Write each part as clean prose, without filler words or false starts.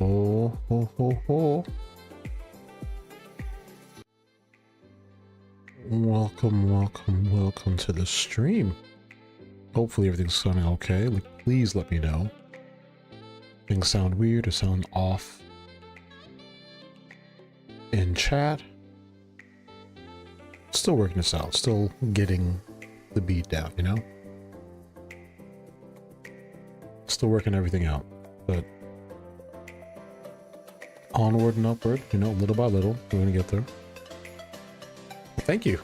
Oh, ho, ho, ho. Welcome, welcome, welcome to the stream. Hopefully everything's sounding okay. Like, please let me know. Things sound weird or sound off in chat. Still working this out. Still getting the beat down, you know? Still working everything out. But onward and upward, you know, little by little, we're gonna get there. Thank you.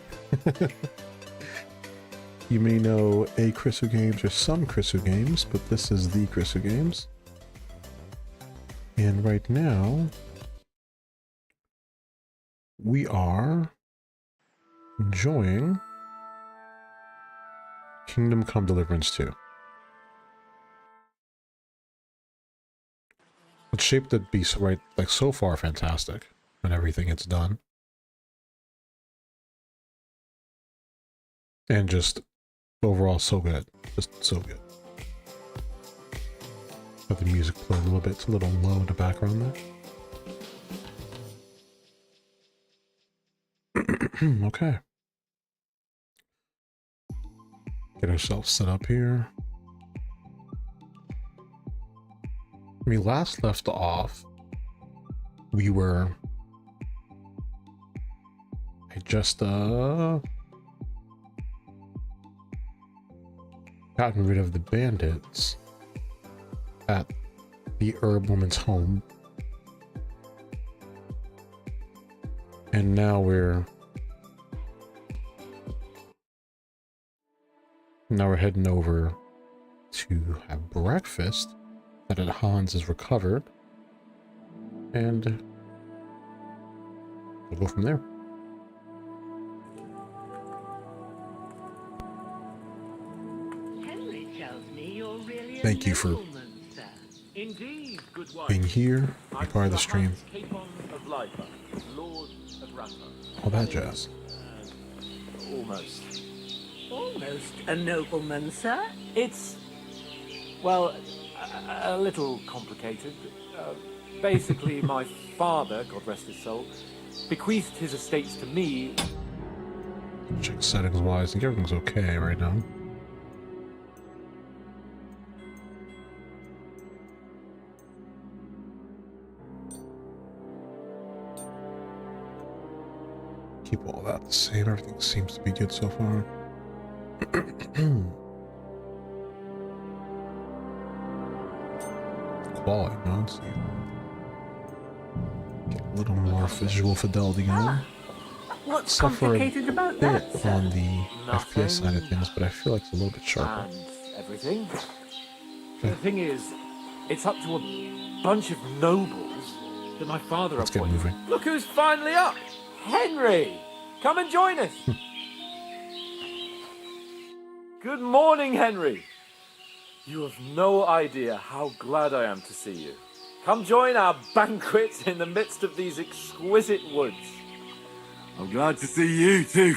You may know a Chrisu Games or some Chrisu Games, but this is the Chrisu Games. And right now, we are enjoying Kingdom Come Deliverance 2. It's shaped to be so far fantastic when everything gets done. And just overall so good. Just so good. Let the music play a little bit. It's a little low in the background there. Okay. Get ourselves set up here. When we last left off, we were... I just, gotten rid of the bandits at the herb woman's home. And now we're heading over to have breakfast now that Hans is recovered, and we'll go from there. Henry tells me you're really Thank you for Indeed, good being here, be part of the stream, all that jazz. Almost a nobleman, sir? It's, well, a little complicated. Basically, my father, God rest his soul, bequeathed his estates to me. Check settings wise, I think everything's okay right now. Keep all that the same, everything seems to be good so far. Quality, no, let's see. Get a little more visual fidelity going. What's Suffer complicated about a that, bit sir? on the Nothing. FPS side of things, but I feel like it's a little bit sharper. And everything. The thing is, it's up to a bunch of nobles that my father Let's get appointed. moving. Look who's finally up! Henry! Come and join us! Good morning, Henry! You have no idea how glad I am to see you. Come join our banquet in the midst of these exquisite woods. I'm glad to see you too.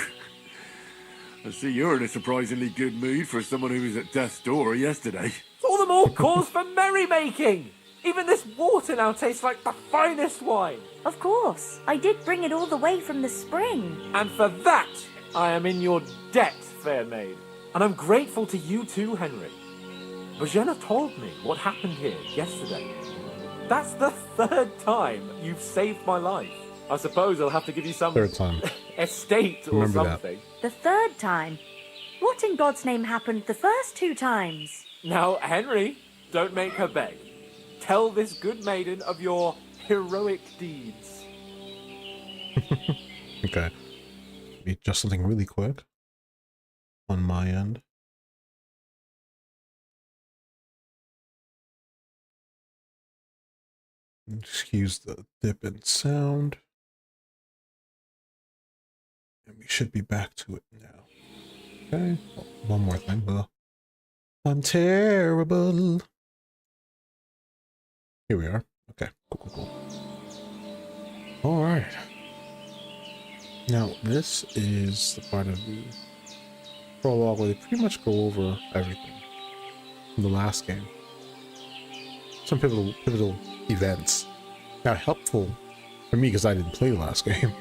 I see you're in a surprisingly good mood for someone who was at death's door yesterday. All the more cause for merrymaking! Even this water now tastes like the finest wine. Of course. I did bring it all the way from the spring. And for that, I am in your debt, fair maid. And I'm grateful to you too, Henry. Bojena told me what happened here yesterday. That's the third time you've saved my life. I suppose I'll have to give you some Third time. estate or Remember that. something. The third time? What in God's name happened the first two times? Now, Henry, don't make her beg. Tell this good maiden of your heroic deeds. Okay. Be just something really quick on my end. Excuse the dip in sound. And we should be back to it now. Okay. Oh, one more thing. I'm terrible. Here we are. Okay. Cool. Alright. Now, this is the part of the prologue where they pretty much go over everything from the last game. Some pivotal events. Now, helpful for me because I didn't play the last game,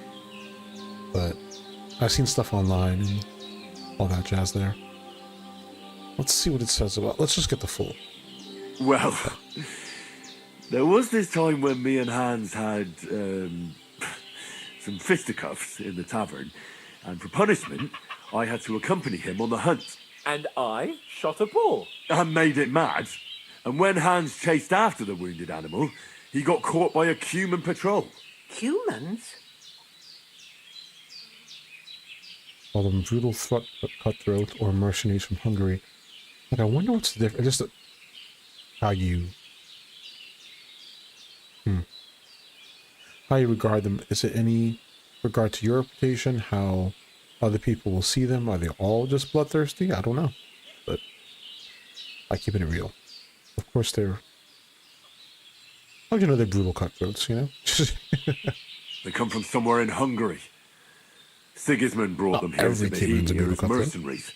but I've seen stuff online and all that jazz there. Let's see what it says about. Let's just get the full. Well, there was this time when me and Hans had some fisticuffs in the tavern, and for punishment, I had to accompany him on the hunt. And I shot a ball. And made it mad. And when Hans chased after the wounded animal, he got caught by a human patrol. Humans? Call them brutal cutthroat or mercenaries from Hungary. Like, I wonder what's the difference. Just how you how you regard them. Is it any regard to your reputation? How other people will see them? Are they all just bloodthirsty? I don't know, but I keep it real. Of course, they're. How do you know they're brutal cutthroats? You know. They come from somewhere in Hungary. Sigismund brought them here to Bohemia as mercenaries.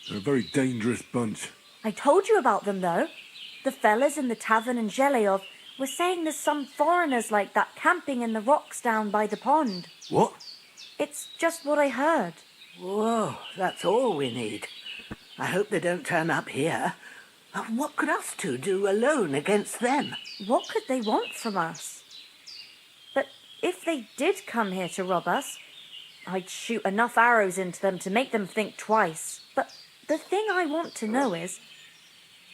They're a very dangerous bunch. I told you about them, though. The fellas in the tavern in Zheleov were saying there's some foreigners like that camping in the rocks down by the pond. What? It's just what I heard. Whoa, that's all we need. I hope they don't turn up here. What could us two do alone against them? What could they want from us? But if they did come here to rob us, I'd shoot enough arrows into them to make them think twice. But the thing I want to know is,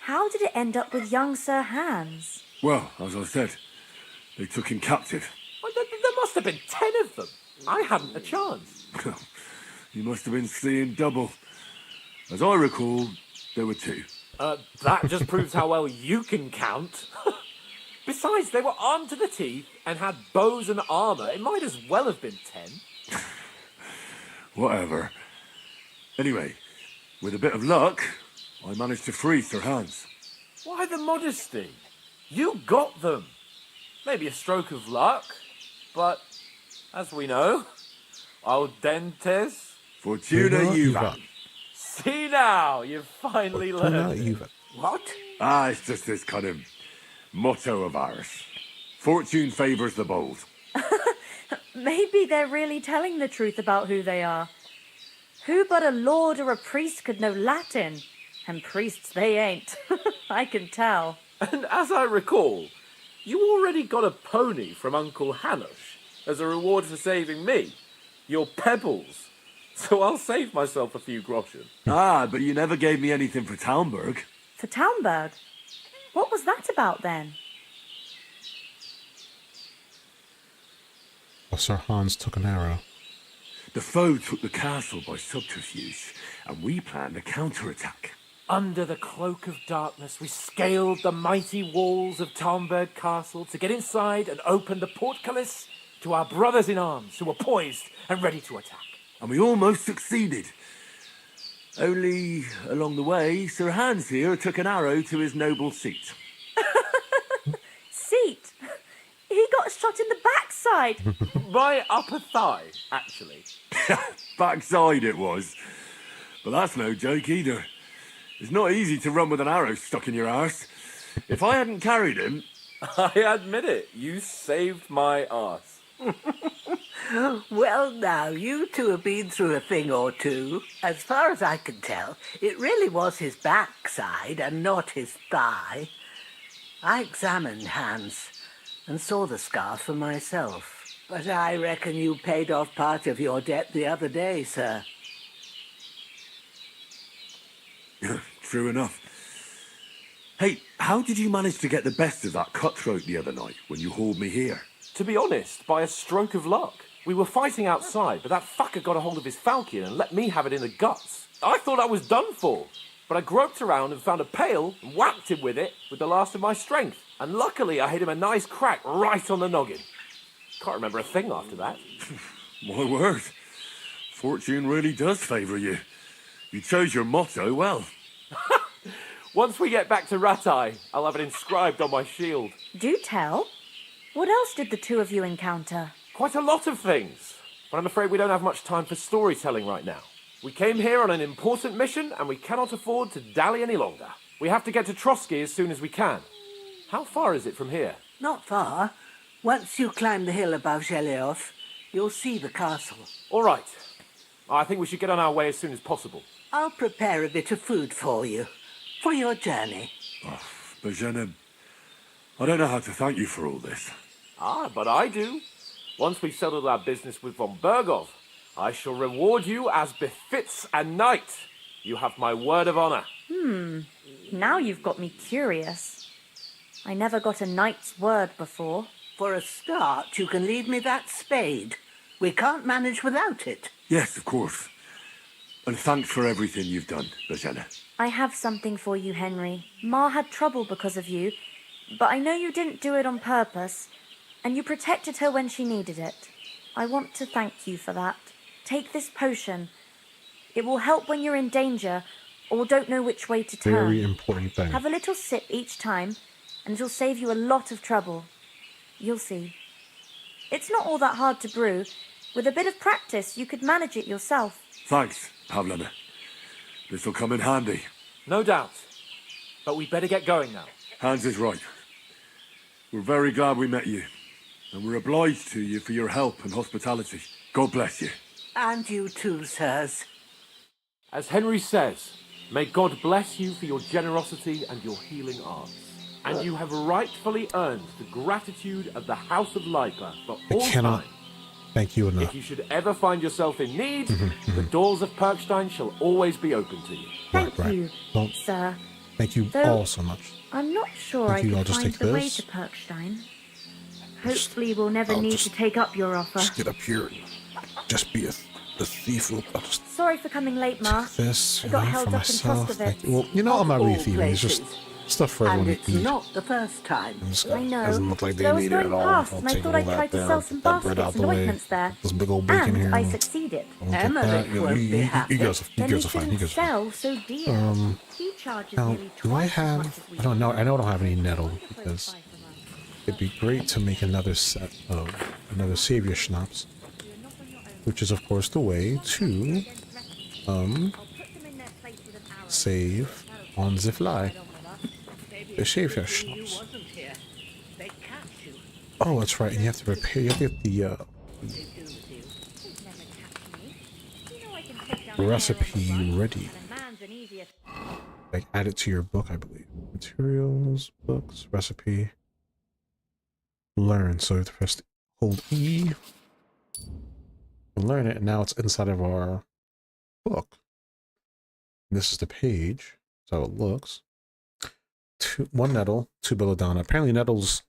how did it end up with young Sir Hans? Well, as I said, they took him captive. Well, there must have been 10 of them. I hadn't a chance. You must have been seeing double. As I recall, there were 2. That just proves how well you can count. Besides, they were armed to the teeth and had bows and armour. It might as well have been 10. Whatever. Anyway, with a bit of luck, I managed to free Sir Hans. Why the modesty? You got them. Maybe a stroke of luck, but as we know, al dentes. Fortuna Juvat. See now, you've finally learned it. What? It's just this kind of motto of ours. Fortune favours the bold. Maybe they're really telling the truth about who they are. Who but a lord or a priest could know Latin? And priests they ain't. I can tell. And as I recall, you already got a pony from Uncle Hanush as a reward for saving me. Your pebbles. So I'll save myself a few groschen. But you never gave me anything for Talmberg. For Talmberg? What was that about then? Sir Hans took an arrow. The foe took the castle by subterfuge, and we planned a counterattack. Under the cloak of darkness, we scaled the mighty walls of Talmberg Castle to get inside and open the portcullis to our brothers in arms who were poised and ready to attack. And we almost succeeded. Only, along the way, Sir Hans here took an arrow to his noble seat. Seat? He got shot in the backside. My upper thigh, actually. Backside it was. But that's no joke either. It's not easy to run with an arrow stuck in your arse. If I hadn't carried him... I admit it, you saved my arse. Well, now, you two have been through a thing or two. As far as I can tell, it really was his backside and not his thigh. I examined Hans and saw the scar for myself. But I reckon you paid off part of your debt the other day, sir. True enough. Hey, how did you manage to get the best of that cutthroat the other night when you hauled me here? To be honest, by a stroke of luck. We were fighting outside, but that fucker got a hold of his falchion and let me have it in the guts. I thought I was done for, but I groped around and found a pail and whacked him with it with the last of my strength. And luckily I hit him a nice crack right on the noggin. Can't remember a thing after that. My word. Fortune really does favour you. You chose your motto well. Once we get back to Ratai, I'll have it inscribed on my shield. Do tell. What else did the two of you encounter? Quite a lot of things, but I'm afraid we don't have much time for storytelling right now. We came here on an important mission and we cannot afford to dally any longer. We have to get to Trotsky as soon as we can. How far is it from here? Not far. Once you climb the hill above Gelios, you'll see the castle. All right. I think we should get on our way as soon as possible. I'll prepare a bit of food for you, for your journey. Bajena, I don't know how to thank you for all this. Ah, but I do. Once we've settled our business with von Bergov, I shall reward you as befits a knight. You have my word of honor. Now you've got me curious. I never got a knight's word before. For a start, you can leave me that spade. We can't manage without it. Yes, of course. And thanks for everything you've done, Bajena. I have something for you, Henry. Ma had trouble because of you, but I know you didn't do it on purpose, and you protected her when she needed it. I want to thank you for that. Take this potion. It will help when you're in danger or don't know which way to turn. Very important thing. Have a little sip each time, and it'll save you a lot of trouble. You'll see. It's not all that hard to brew. With a bit of practice, you could manage it yourself. Thanks, Pavlena. This'll come in handy. No doubt. But we better get going now. Hans is right. We're very glad we met you. And we're obliged to you for your help and hospitality. God bless you. And you too, sirs. As Henry says, may God bless you for your generosity and your healing arts. And you have rightfully earned the gratitude of the House of Leipa for I all cannot time. thank you enough. If you should ever find yourself in need, the doors of Perkstein shall always be open to you. Thank Right. you, Well, sir. thank you Though- all so much. I'm not sure Thank I you, I'll can just find take the way this. to Perkstein. Hopefully we'll never I'll need just- to take up your offer. Just get up here and just be the thief. I'll just Sorry for coming late, Ma. take this, I you got know, held for up in myself. Troskovitz. Thank you. Well, you know, I'm not Of really all thieving. It's just places. stuff for And everyone it's to eat. not the first time. This I know. doesn't look like But I they was need it going at all. past I'll and I take thought all I'd that try to there. sell I'll some get that bread baskets out and the way. ointments there. This big old bacon And here. I I'll succeeded. get Emmerich that. Yeah, won't be you happy. guys are Then he fine. You shouldn't guys are fine. sell so dear. He charges Now, nearly do I twice as have? much as we I don't know. do. I know I don't have any nettle because it'd be great to make another set of another savior schnapps, which is of course the way to save on the fly. The savior schnapps. Oh, that's right. And you have to prepare. You have to get the recipe ready. Like add it to your book, I believe. Materials, books, recipe. Learn. So you have to press hold E. Learn it, and now it's inside of our book. This is the page. That's how it looks. One nettle, 2 belladonna. Apparently nettle's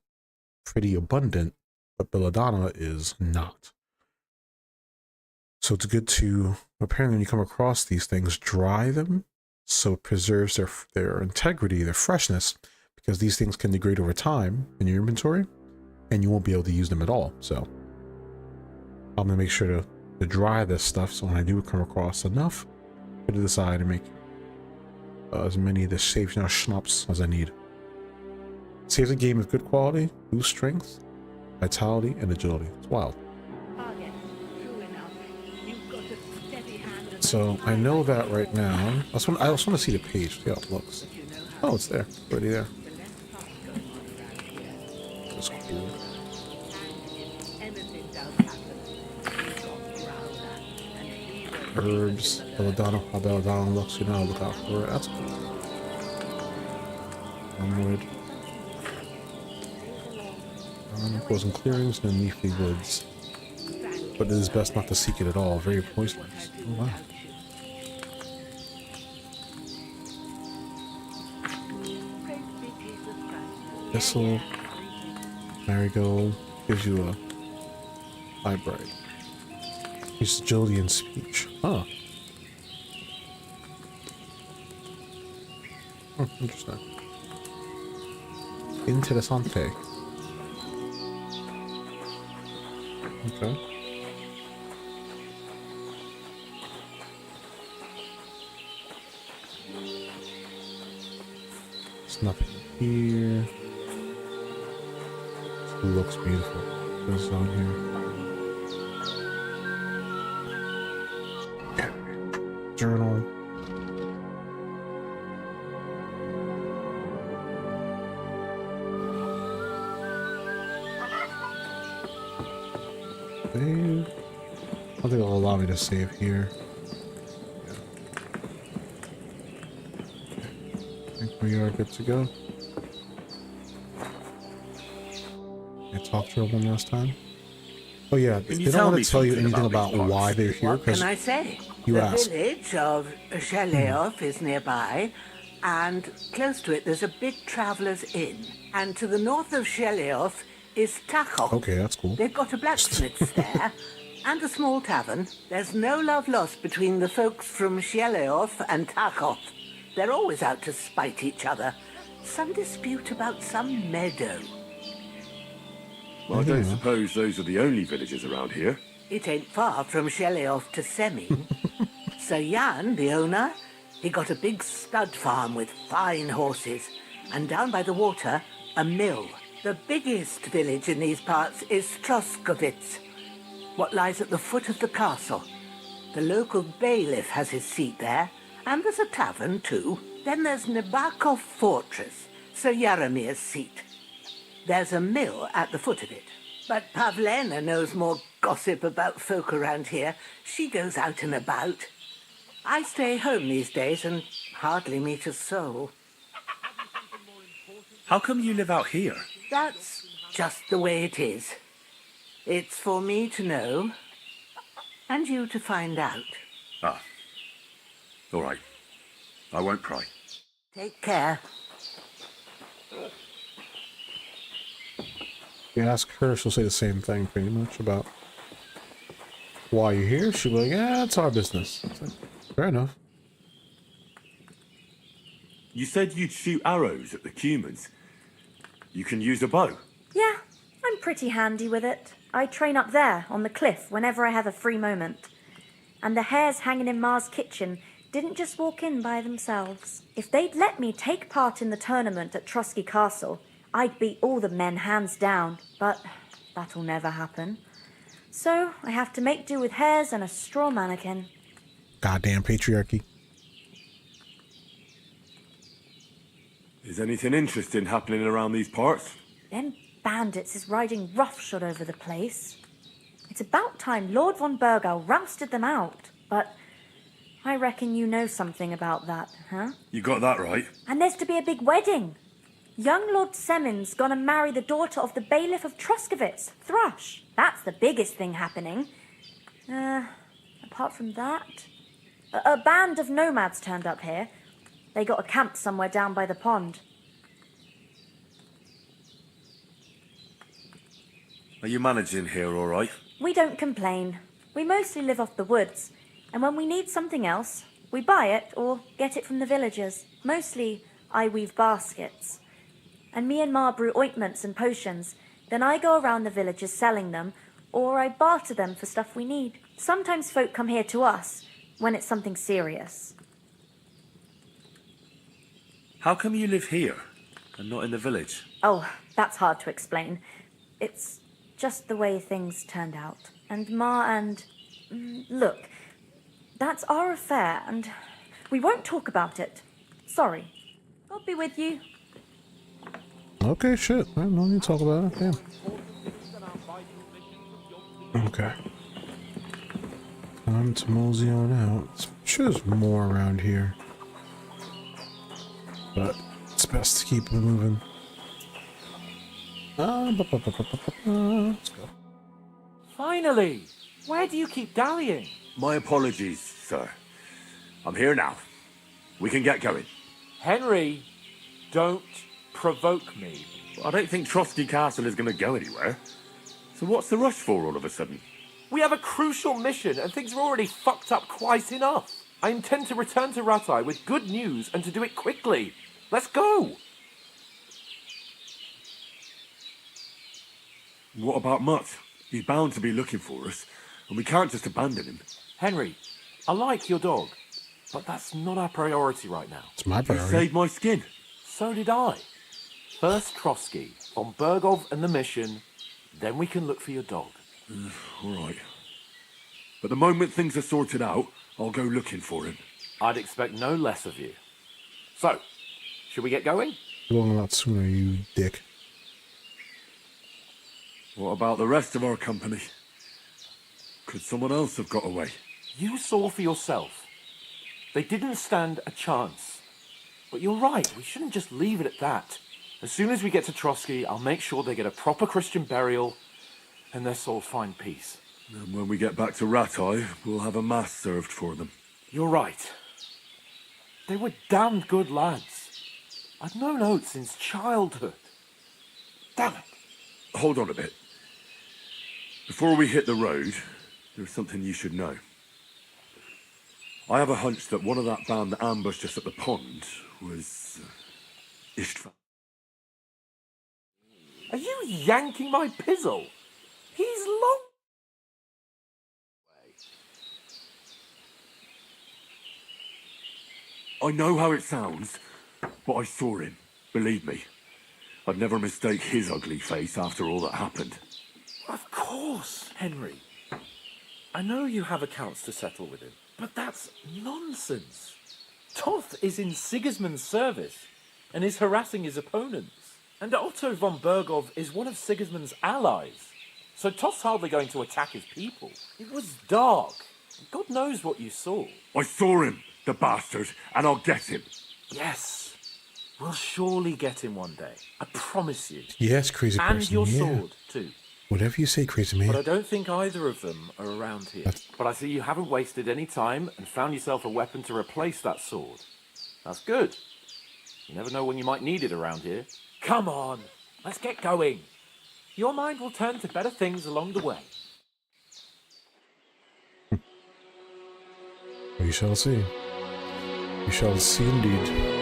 pretty abundant, but belladonna is not. So it's good to, apparently when you come across these things, dry them so it preserves their integrity, their freshness, because these things can degrade over time in your inventory and you won't be able to use them at all. So I'm gonna make sure to dry this stuff so when I do come across enough, put it aside and make as many of the safe schnapps as I need. Saves the game with good quality, boost strength, vitality, and agility. It's wild. So I know that right now. I also want to see the page, see how it looks. Oh, it's there, already there. That's cool. Herbs, belladonna, how belladonna looks, you know, look out for it. That's cool. Wormwood. Frozen clearings, no leafy woods. But it is best not to seek it at all. Very poisonous. Oh wow. Thistle, marigold, gives you a hybrid. Use agility and speech. Huh. Oh, interesting. Interessante. Okay. There's nothing here. It looks beautiful. Goes on here. Okay. Journal. save. I don't think it'll allow me to save here. Yeah. I think we are good to go. I talked to her one last time. Oh yeah, Can they you don't tell want me to tell you something anything about about these why parts? they're here What because can I say? you the asked. village of Sheleoth is nearby, and close to it there's a big traveller's inn. And to the north of Sheleoth is Tachoth. Okay, that's cool. They've got a blacksmith's there and a small tavern. There's no love lost between the folks from Sheleoth and Tachoth. They're always out to spite each other. Some dispute about some meadow. Well, I don't Yeah. suppose those are the only villages around here. It ain't far from Sheleoth to Semin. Sir Jan, the owner, he got a big stud farm with fine horses. And down by the water, a mill. The biggest village in these parts is Troskovitz, what lies at the foot of the castle. The local bailiff has his seat there, and there's a tavern too. Then there's Nebakov Fortress, Sir Yaramir's seat. There's a mill at the foot of it. But Pavlena knows more gossip about folk around here. She goes out and about. I stay home these days and hardly meet a soul. How come you live out here? That's just the way it is. It's for me to know, and you to find out. Ah. All right. I won't pry. Take care. You ask her, she'll say the same thing pretty much about why you're here. She'll be like, yeah, it's our business. It's like, fair enough. You said you'd shoot arrows at the humans. You can use a bow. Yeah, I'm pretty handy with it. I train up there on the cliff whenever I have a free moment. And the hares hanging in Ma's kitchen didn't just walk in by themselves. If they'd let me take part in the tournament at Trotsky Castle, I'd beat all the men hands down, but that'll never happen. So I have to make do with hares and a straw mannequin. Goddamn patriarchy. Is anything interesting happening around these parts? Them bandits is riding roughshod over the place. It's about time Lord von Burgau rousted them out, but I reckon you know something about that, huh? You got that right. And there's to be a big wedding. Young Lord Semin's gonna marry the daughter of the bailiff of Troskovitz, Thrush. That's the biggest thing happening. Apart from that, a band of nomads turned up here. They got a camp somewhere down by the pond. Are you managing here all right? We don't complain. We mostly live off the woods, and when we need something else, we buy it or get it from the villagers. Mostly, I weave baskets. And me and Ma brew ointments and potions. Then I go around the villages selling them, or I barter them for stuff we need. Sometimes folk come here to us when it's something serious. How come you live here and not in the village? Oh, that's hard to explain. It's just the way things turned out. And Ma and... Look, that's our affair, and we won't talk about it. Sorry. I'll be with you. Okay, shit. I don't need to talk about it. Damn. Okay. Time to mosey on out. I'm sure there's more around here. But it's best to keep it moving. Let's go. Finally! Where do you keep dallying? My apologies, sir. I'm here now. We can get going. Henry, don't provoke me. I don't think Trotsky Castle is going to go anywhere. So what's the rush for all of a sudden? We have a crucial mission and things are already fucked up quite enough. I intend to return to Ratai with good news and to do it quickly. Let's go! What about Mutt? He's bound to be looking for us, and we can't just abandon him. Henry, I like your dog, but that's not our priority right now. It's my You priority. saved my skin. So did I. First Trotsky, on Bergov and the mission, then we can look for your dog. All right. But the moment things are sorted out, I'll go looking for him. I'd expect no less of you. So, should we get going? Going a lot sooner, you dick. What about the rest of our company? Could someone else have got away? You saw for yourself. They didn't stand a chance. But you're right, we shouldn't just leave it at that. As soon as we get to Trotsky, I'll make sure they get a proper Christian burial and their souls find peace. And when we get back to Ratai, we'll have a mass served for them. You're right. They were damned good lads. I've known Oates since childhood. Damn it. Hold on a bit. Before we hit the road, there's something you should know. I have a hunch that one of that band that ambushed us at the pond was Ishtvan. Are you yanking my pizzle? He's long. I know how it sounds, but I saw him. Believe me. I'd never mistake his ugly face after all that happened. Of course, Henry. I know you have accounts to settle with him, but that's nonsense. Toth is in Sigismund's service and is harassing his opponents. And Otto von Bergov is one of Sigismund's allies. So Toth's hardly going to attack his people. It was dark. God knows what you saw. I saw him, the bastard, and I'll get him. Yes. We'll surely get him one day. I promise you. Yes, crazy person. And your yeah. sword, too. Whatever you say, crazy man. But I don't think either of them are around here. But I see you haven't wasted any time and found yourself a weapon to replace that sword. That's good. You never know when you might need it around here. Come on, let's get going. Your mind will turn to better things along the way. We shall see. We shall see indeed.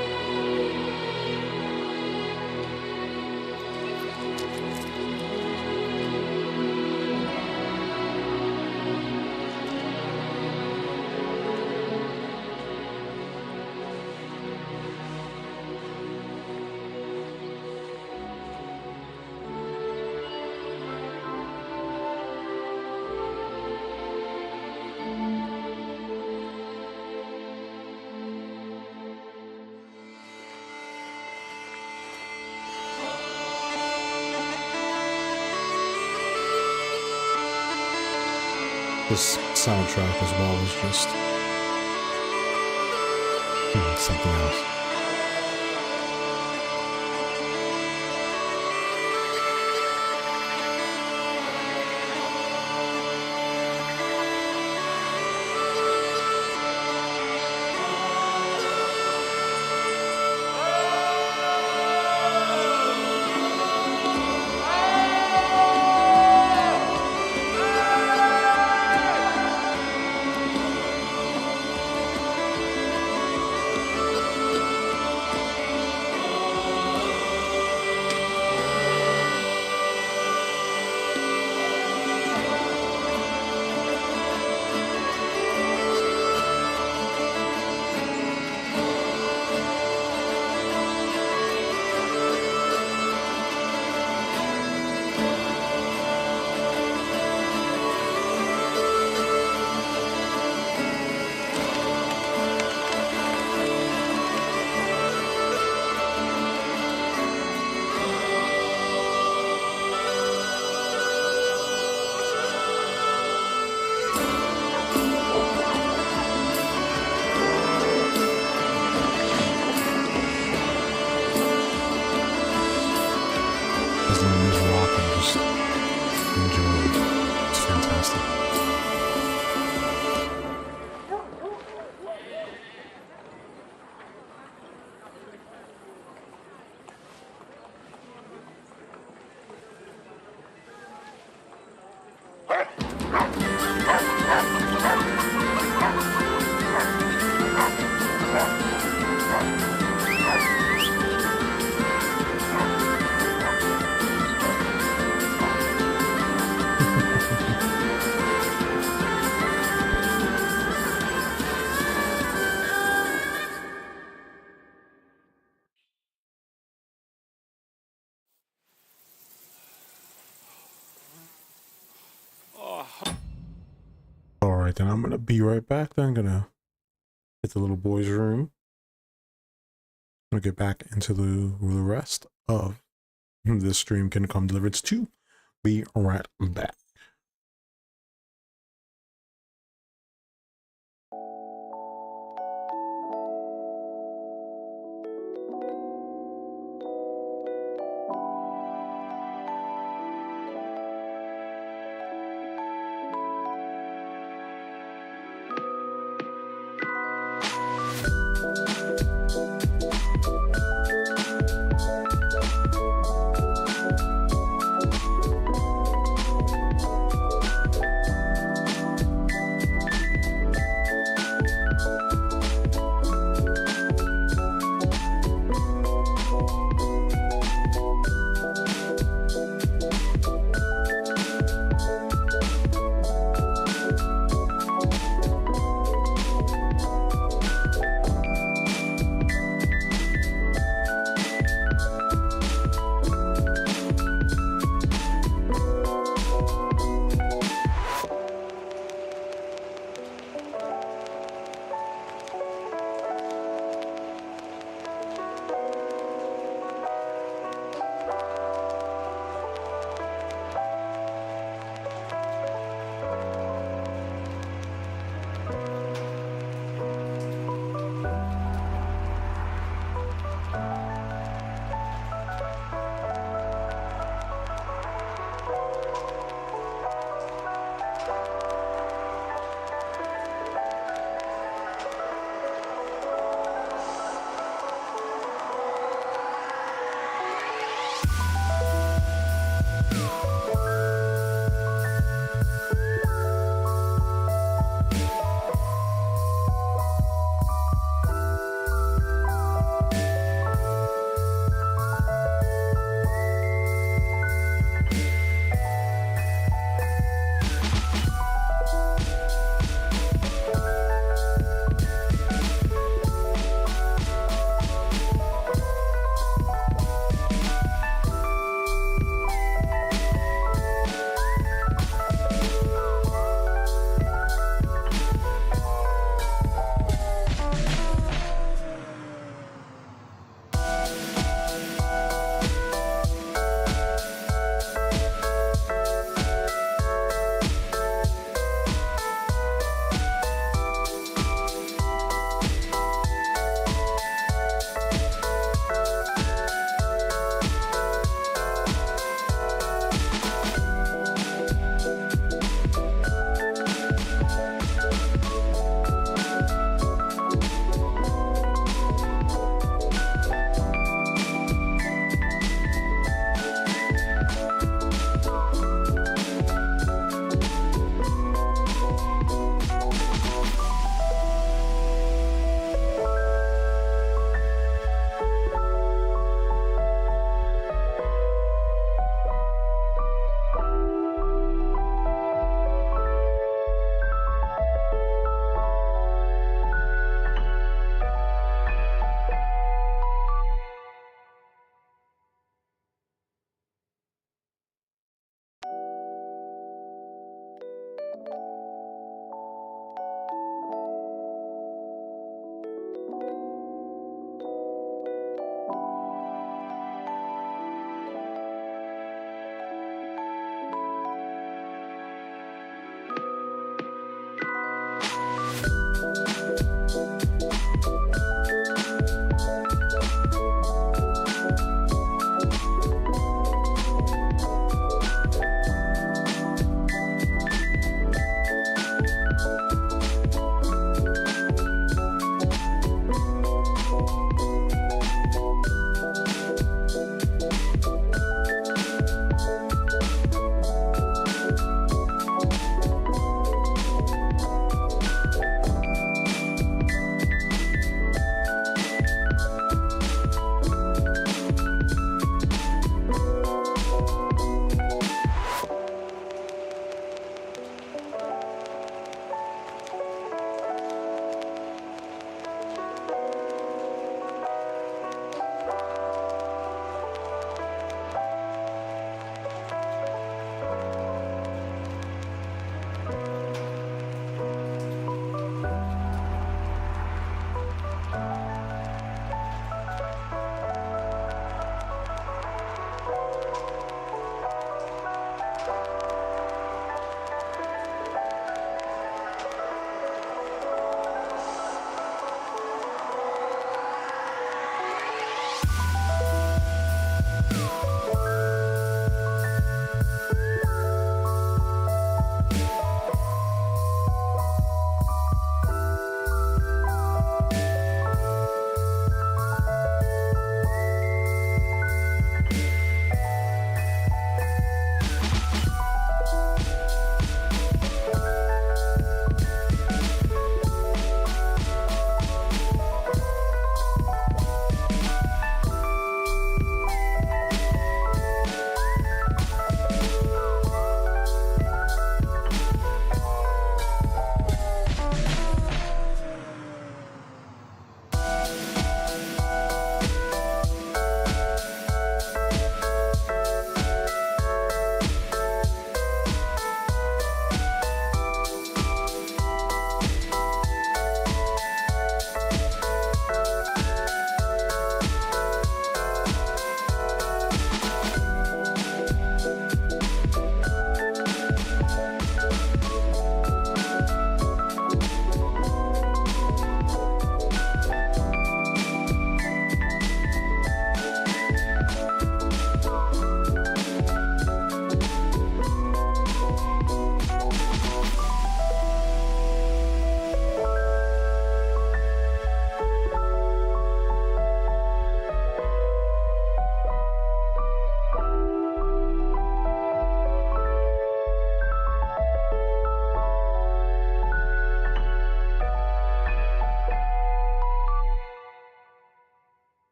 This soundtrack as well is just something else. As long as rock and just enjoy it. It's fantastic. Alright, then I'm gonna be right back. Then I'm gonna hit the little boy's room. I'm gonna get back into the rest of this stream. Can come Deliverance 2. Be right back.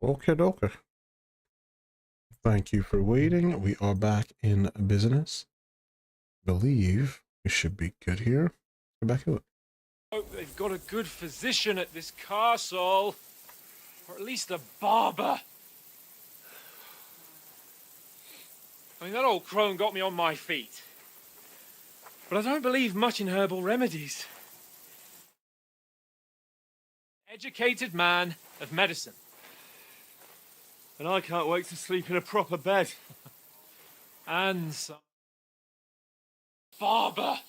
Okay, okay. Thank you for waiting. We are back in business. Believe we should be good here. Go back to it. Hope they've got a good physician at this castle. Or at least a barber. I mean, that old crone got me on my feet. But I don't believe much in herbal remedies. Educated man of medicine. And I can't wait to sleep in a proper bed. And some barber.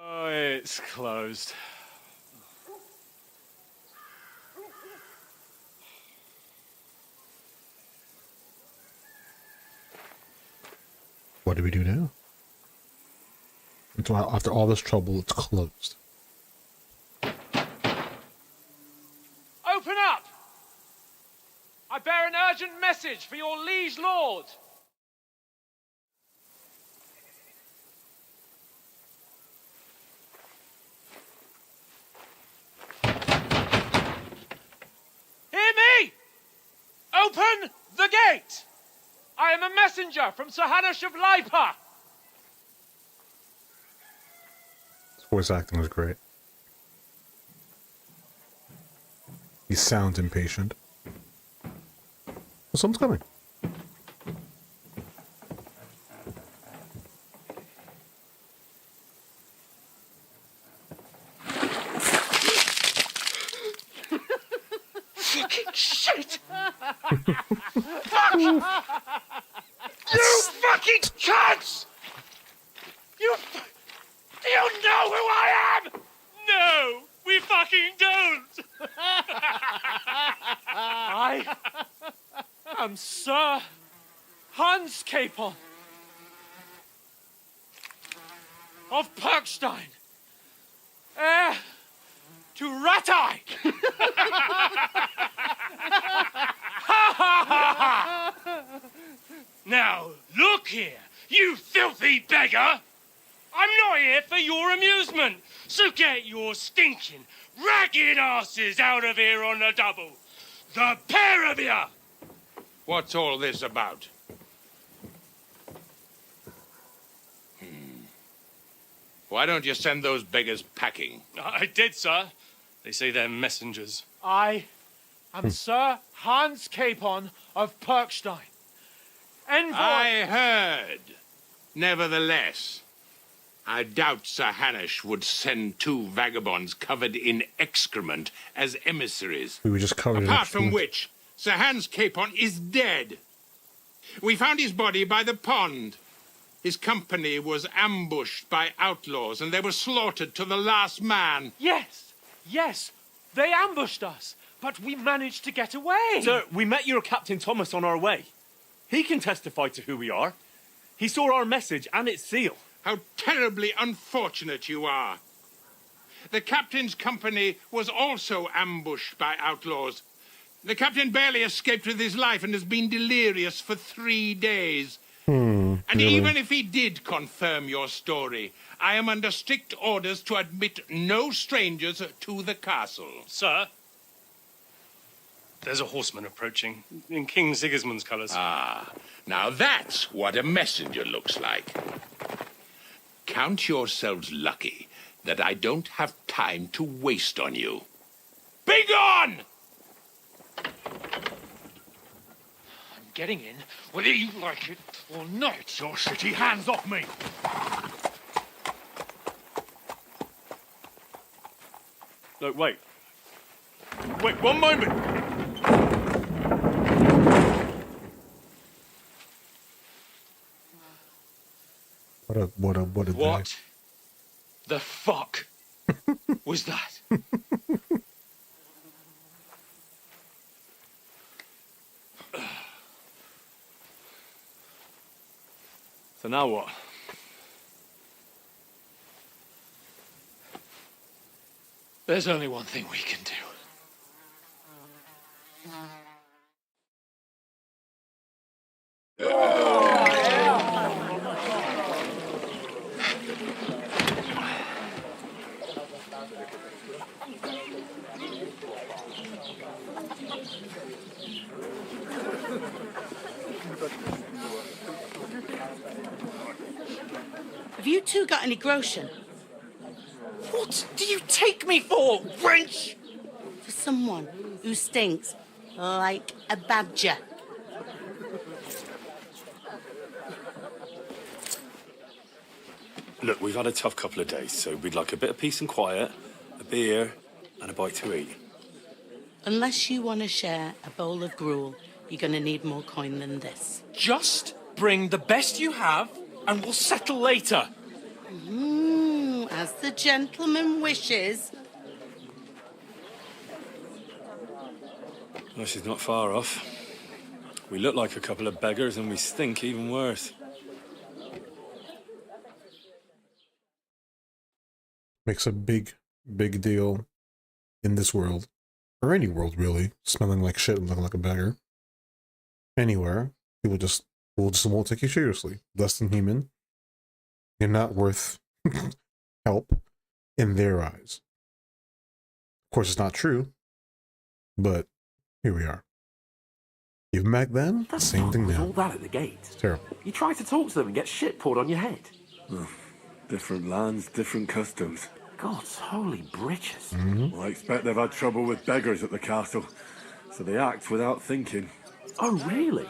Oh, it's closed. What do we do now? Until after all this trouble, it's closed. Open up! I bear an urgent message for your liege lord. Hear me! Open the gate! I am a messenger from Sir Hanush of Lipa. His voice acting was great. He sounds impatient. Well, someone's coming. Fucking shit! You fucking cunts! Do you know who I am? No, we fucking don't. I am Sir Hans Capon of Perkstein, heir to Ratai. Now, look here, you filthy beggar! I'm not here for your amusement, so get your stinking, ragged asses out of here on the double. The pair of you! What's all this about? Why don't you send those beggars packing? I did, sir. They say they're messengers. I am Sir Hans Capon of Perkstein. Envoy... I heard. Nevertheless, I doubt Sir Hanush would send two vagabonds covered in excrement as emissaries. We were just covered in Apart from excrement. which, Sir Hans Capon is dead. We found his body by the pond. His company was ambushed by outlaws, and they were slaughtered to the last man. Yes, they ambushed us, but we managed to get away. Sir, we met your Captain Thomas on our way. He can testify to who we are. He saw our message and its seal. How terribly unfortunate you are. The captain's company was also ambushed by outlaws. The captain barely escaped with his life and has been delirious for 3 days. And really? even if he did confirm your story, I am under strict orders to admit no strangers to the castle. Sir, there's a horseman approaching in King Sigismund's colours. Ah, now that's what a messenger looks like. Count yourselves lucky that I don't have time to waste on you. Be gone! I'm getting in, whether you like it or not. Your shitty hands off me! Look, wait. Wait, one moment! What a day. What the fuck was that? So now what? There's only one thing we can do. Have you two got any groschen? What do you take me for, wench? For someone who stinks like a badger. Look, we've had a tough couple of days, so we'd like a bit of peace and quiet, a beer, and a bite to eat. Unless you want to share a bowl of gruel, you're going to need more coin than this. Just bring the best you have, and we'll settle later. As the gentleman wishes. Well, she's not far off. We look like a couple of beggars, and we stink even worse. Makes a big deal in this world, or any world really, smelling like shit and looking like a beggar. Anywhere, people just won't take you seriously. Less than human. You're not worth help in their eyes. Of course, it's not true, but here we are. Even back then, The same fuck thing was now. all that at the gate? It's terrible. You try to talk to them and get shit poured on your head. Different lands, different customs. God's holy britches. Well, I expect they've had trouble with beggars at the castle, so they act without thinking. Oh, really?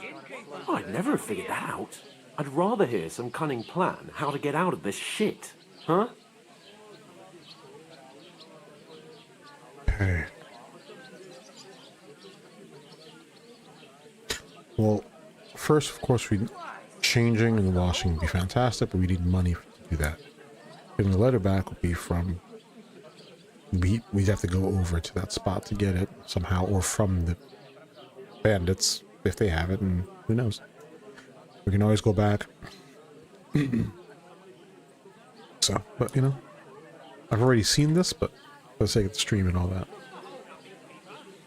Well, I'd never have figured that out. I'd rather hear some cunning plan how to get out of this shit. Huh? Okay. Well, first, of course, changing and washing would be fantastic, but we need money to do that. Getting the letter back would be from... We'd have to go over to that spot to get it somehow, or from the bandits, if they have it, and who knows. We can always go back. So, but, you know, I've already seen this, but for the sake of the stream and all that.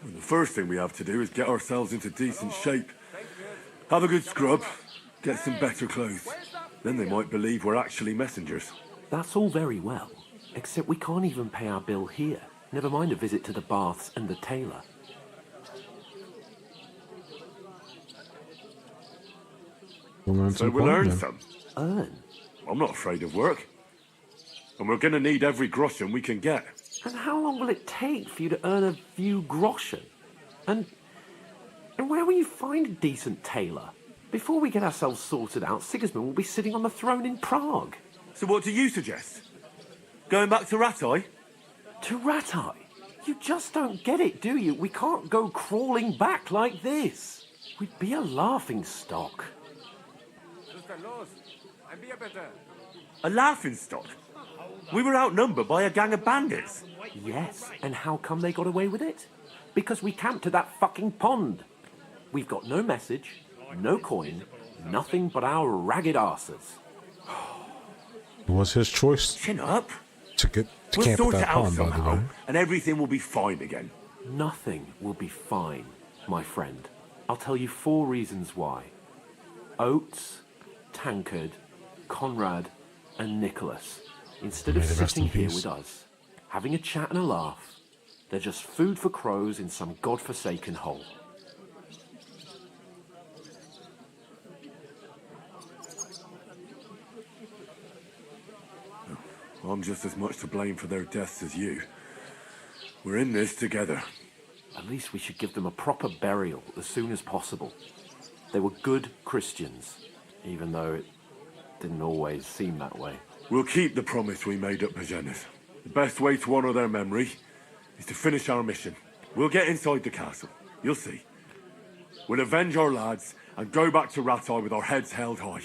The first thing we have to do is get ourselves into decent shape. Have a good scrub, get some better clothes. Then they might believe we're actually messengers. That's all very well, except we can't even pay our bill here. Never mind a visit to the baths and the tailor. We'll learn So some we'll coin earn then. some. Earn? I'm not afraid of work. And we're gonna need every groschen we can get. And how long will it take for you to earn a few groschen? And where will you find a decent tailor? Before we get ourselves sorted out, Sigismund will be sitting on the throne in Prague. So what do you suggest? Going back to Ratai? To Ratai? You just don't get it, do you? We can't go crawling back like this. We'd be a laughing stock. A laughing stock? We were outnumbered by a gang of bandits. Yes, and how come they got away with it? Because we camped at that fucking pond. We've got no message, no coin, nothing but our ragged arses. It was his choice Chin up. to We'll camp at sort it that out pond, by the somehow, way. and everything will be fine again. Nothing will be fine, my friend. I'll tell you 4 reasons why. Oates, Tankard, Conrad, and Nicholas, instead of May they rest sitting in here peace. with us, having a chat and a laugh, they're just food for crows in some godforsaken hole. I'm just as much to blame for their deaths as you. We're in this together. At least we should give them a proper burial as soon as possible. They were good Christians, even though it didn't always seem that way. We'll keep the promise we made at Pagenis. The best way to honor their memory is to finish our mission. We'll get inside the castle. You'll see. We'll avenge our lads and go back to Ratai with our heads held high.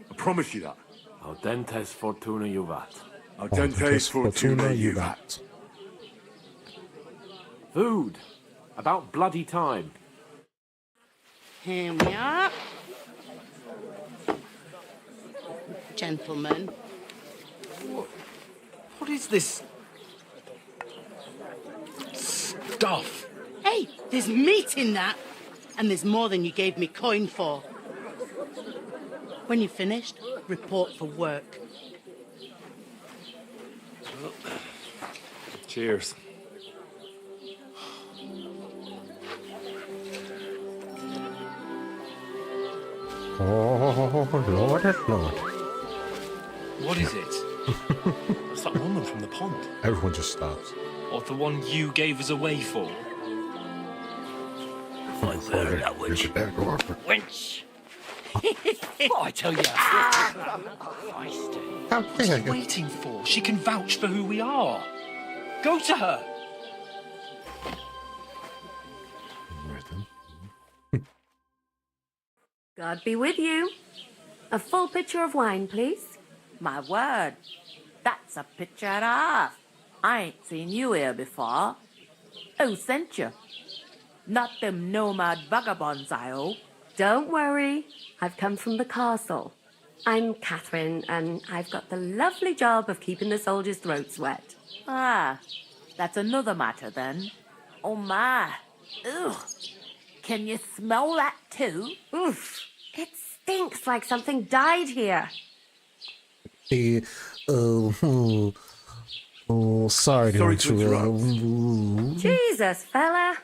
I promise you that. Audentes fortuna juvat. Audentes fortuna juvat. Food! About bloody time. Here we are. Gentlemen. What is this stuff? Hey, there's meat in that. And there's more than you gave me coin for. When you're finished, report for work. Cheers. Oh, Lord, Lord. What is it? It's that woman from the pond. Everyone just stops. Or the one you gave us away for. Wench! What I tell you? How What's dare she you? waiting for? She can vouch for who we are. Go to her. God be with you. A full pitcher of wine, please. My word, that's a picture and a half. I ain't seen you here before. Who sent you? Not them nomad vagabonds, I hope. Don't worry. I've come from the castle. I'm Catherine, and I've got the lovely job of keeping the soldiers' throats wet. Ah, that's another matter then. Oh my. Ugh. Can you smell that too? Oof. It stinks like something died here. Sorry to interrupt. Jesus, fella.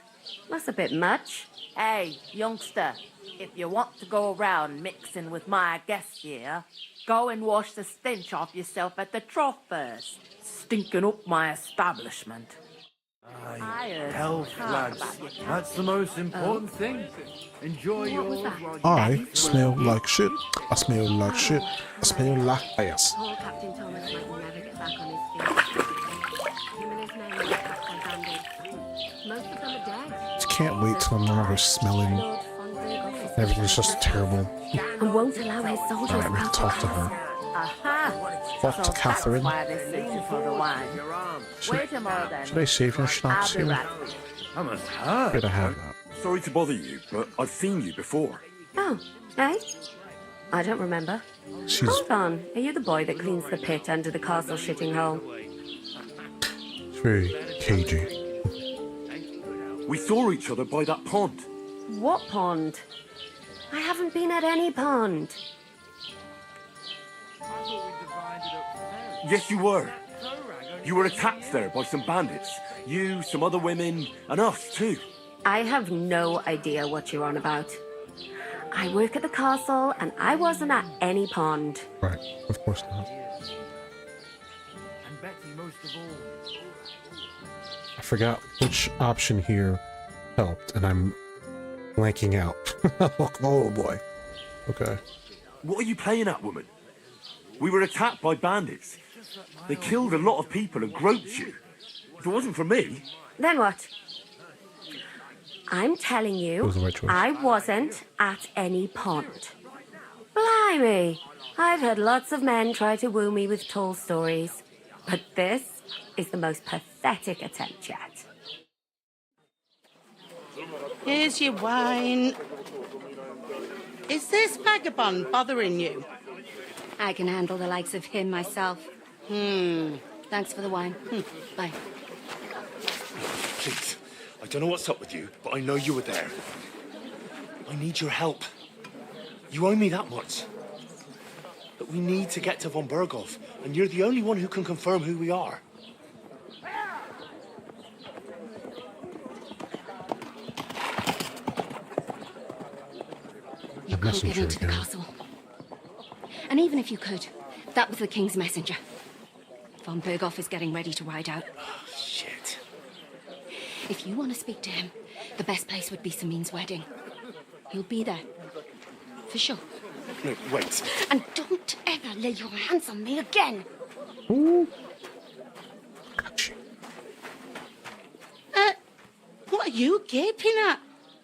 That's a bit much. Hey, youngster, if you want to go around mixing with my guests here, go and wash the stench off yourself at the trough first. Stinking up my establishment. I heard Health, talk lads. about your cat. That's the most important thing. Enjoy What was yours that? while you... I smell like shit. I smell like shit. I smell like ass. Poor Captain Thomas might never get back on his feet. Him and his men were attacked by bandits. Most of them are dead. Just can't wait till I'm no longer smelling. Lord von Burghoff is Everything's just terrible. and won't allow his soldiers I out talk to her. Aha! Fuck So to Catherine. that's why they sent you for the wine. Wait a moment then. Should I save your schnapps I'll be here? right with you. I must have. Good to have that. Sorry to bother you, but I've seen you before. Oh, eh? I don't remember. She's Hold on. Are you the boy that cleans the pit under the castle shitting hole? very cagey. We saw each other by that pond. What pond? I haven't been at any pond. Yes, you were. You were attacked there by some bandits. You, some other women, and us too. I have no idea what you're on about. I work at the castle and I wasn't at any pond. Right, of course not. And Betty most of all. I forgot which option here helped, and I'm blanking out. Oh boy. Okay. What are you playing at, woman? We were attacked by bandits. They killed a lot of people and groped you. If it wasn't for me... Then what? I'm telling It you, was the right choice. I wasn't at any pond. Blimey! I've had lots of men try to woo me with tall stories, but this is the most pathetic attempt yet. Here's your wine. Is this vagabond bothering you? I can handle the likes of him myself. Thanks for the wine. Bye. Please, I don't know what's up with you, but I know you were there. I need your help. You owe me that much. But we need to get to von Burghoff, and you're the only one who can confirm who we are. You can't get messenger into the again. castle. And even if you could, that was the king's messenger. Von Burghoff is getting ready to ride out. Shit. If you want to speak to him, the best place would be Samin's wedding. He'll be there. For sure. No, wait. And don't ever lay your hands on me again. Gotcha. What are you gaping at?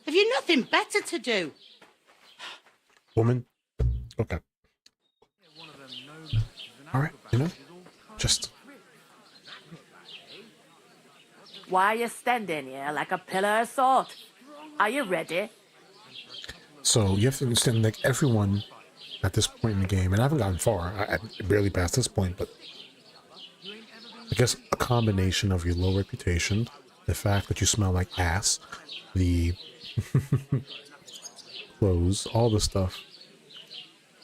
Have you nothing better to do? Woman. Okay. Alright, you know, just Why are you standing here like a pillar of salt? Are you ready? so you have to understand, like, everyone at this point in the game, and I haven't gotten far, I barely past this point, but I guess a combination of your low reputation, the fact that you smell like ass, the clothes, all the stuff,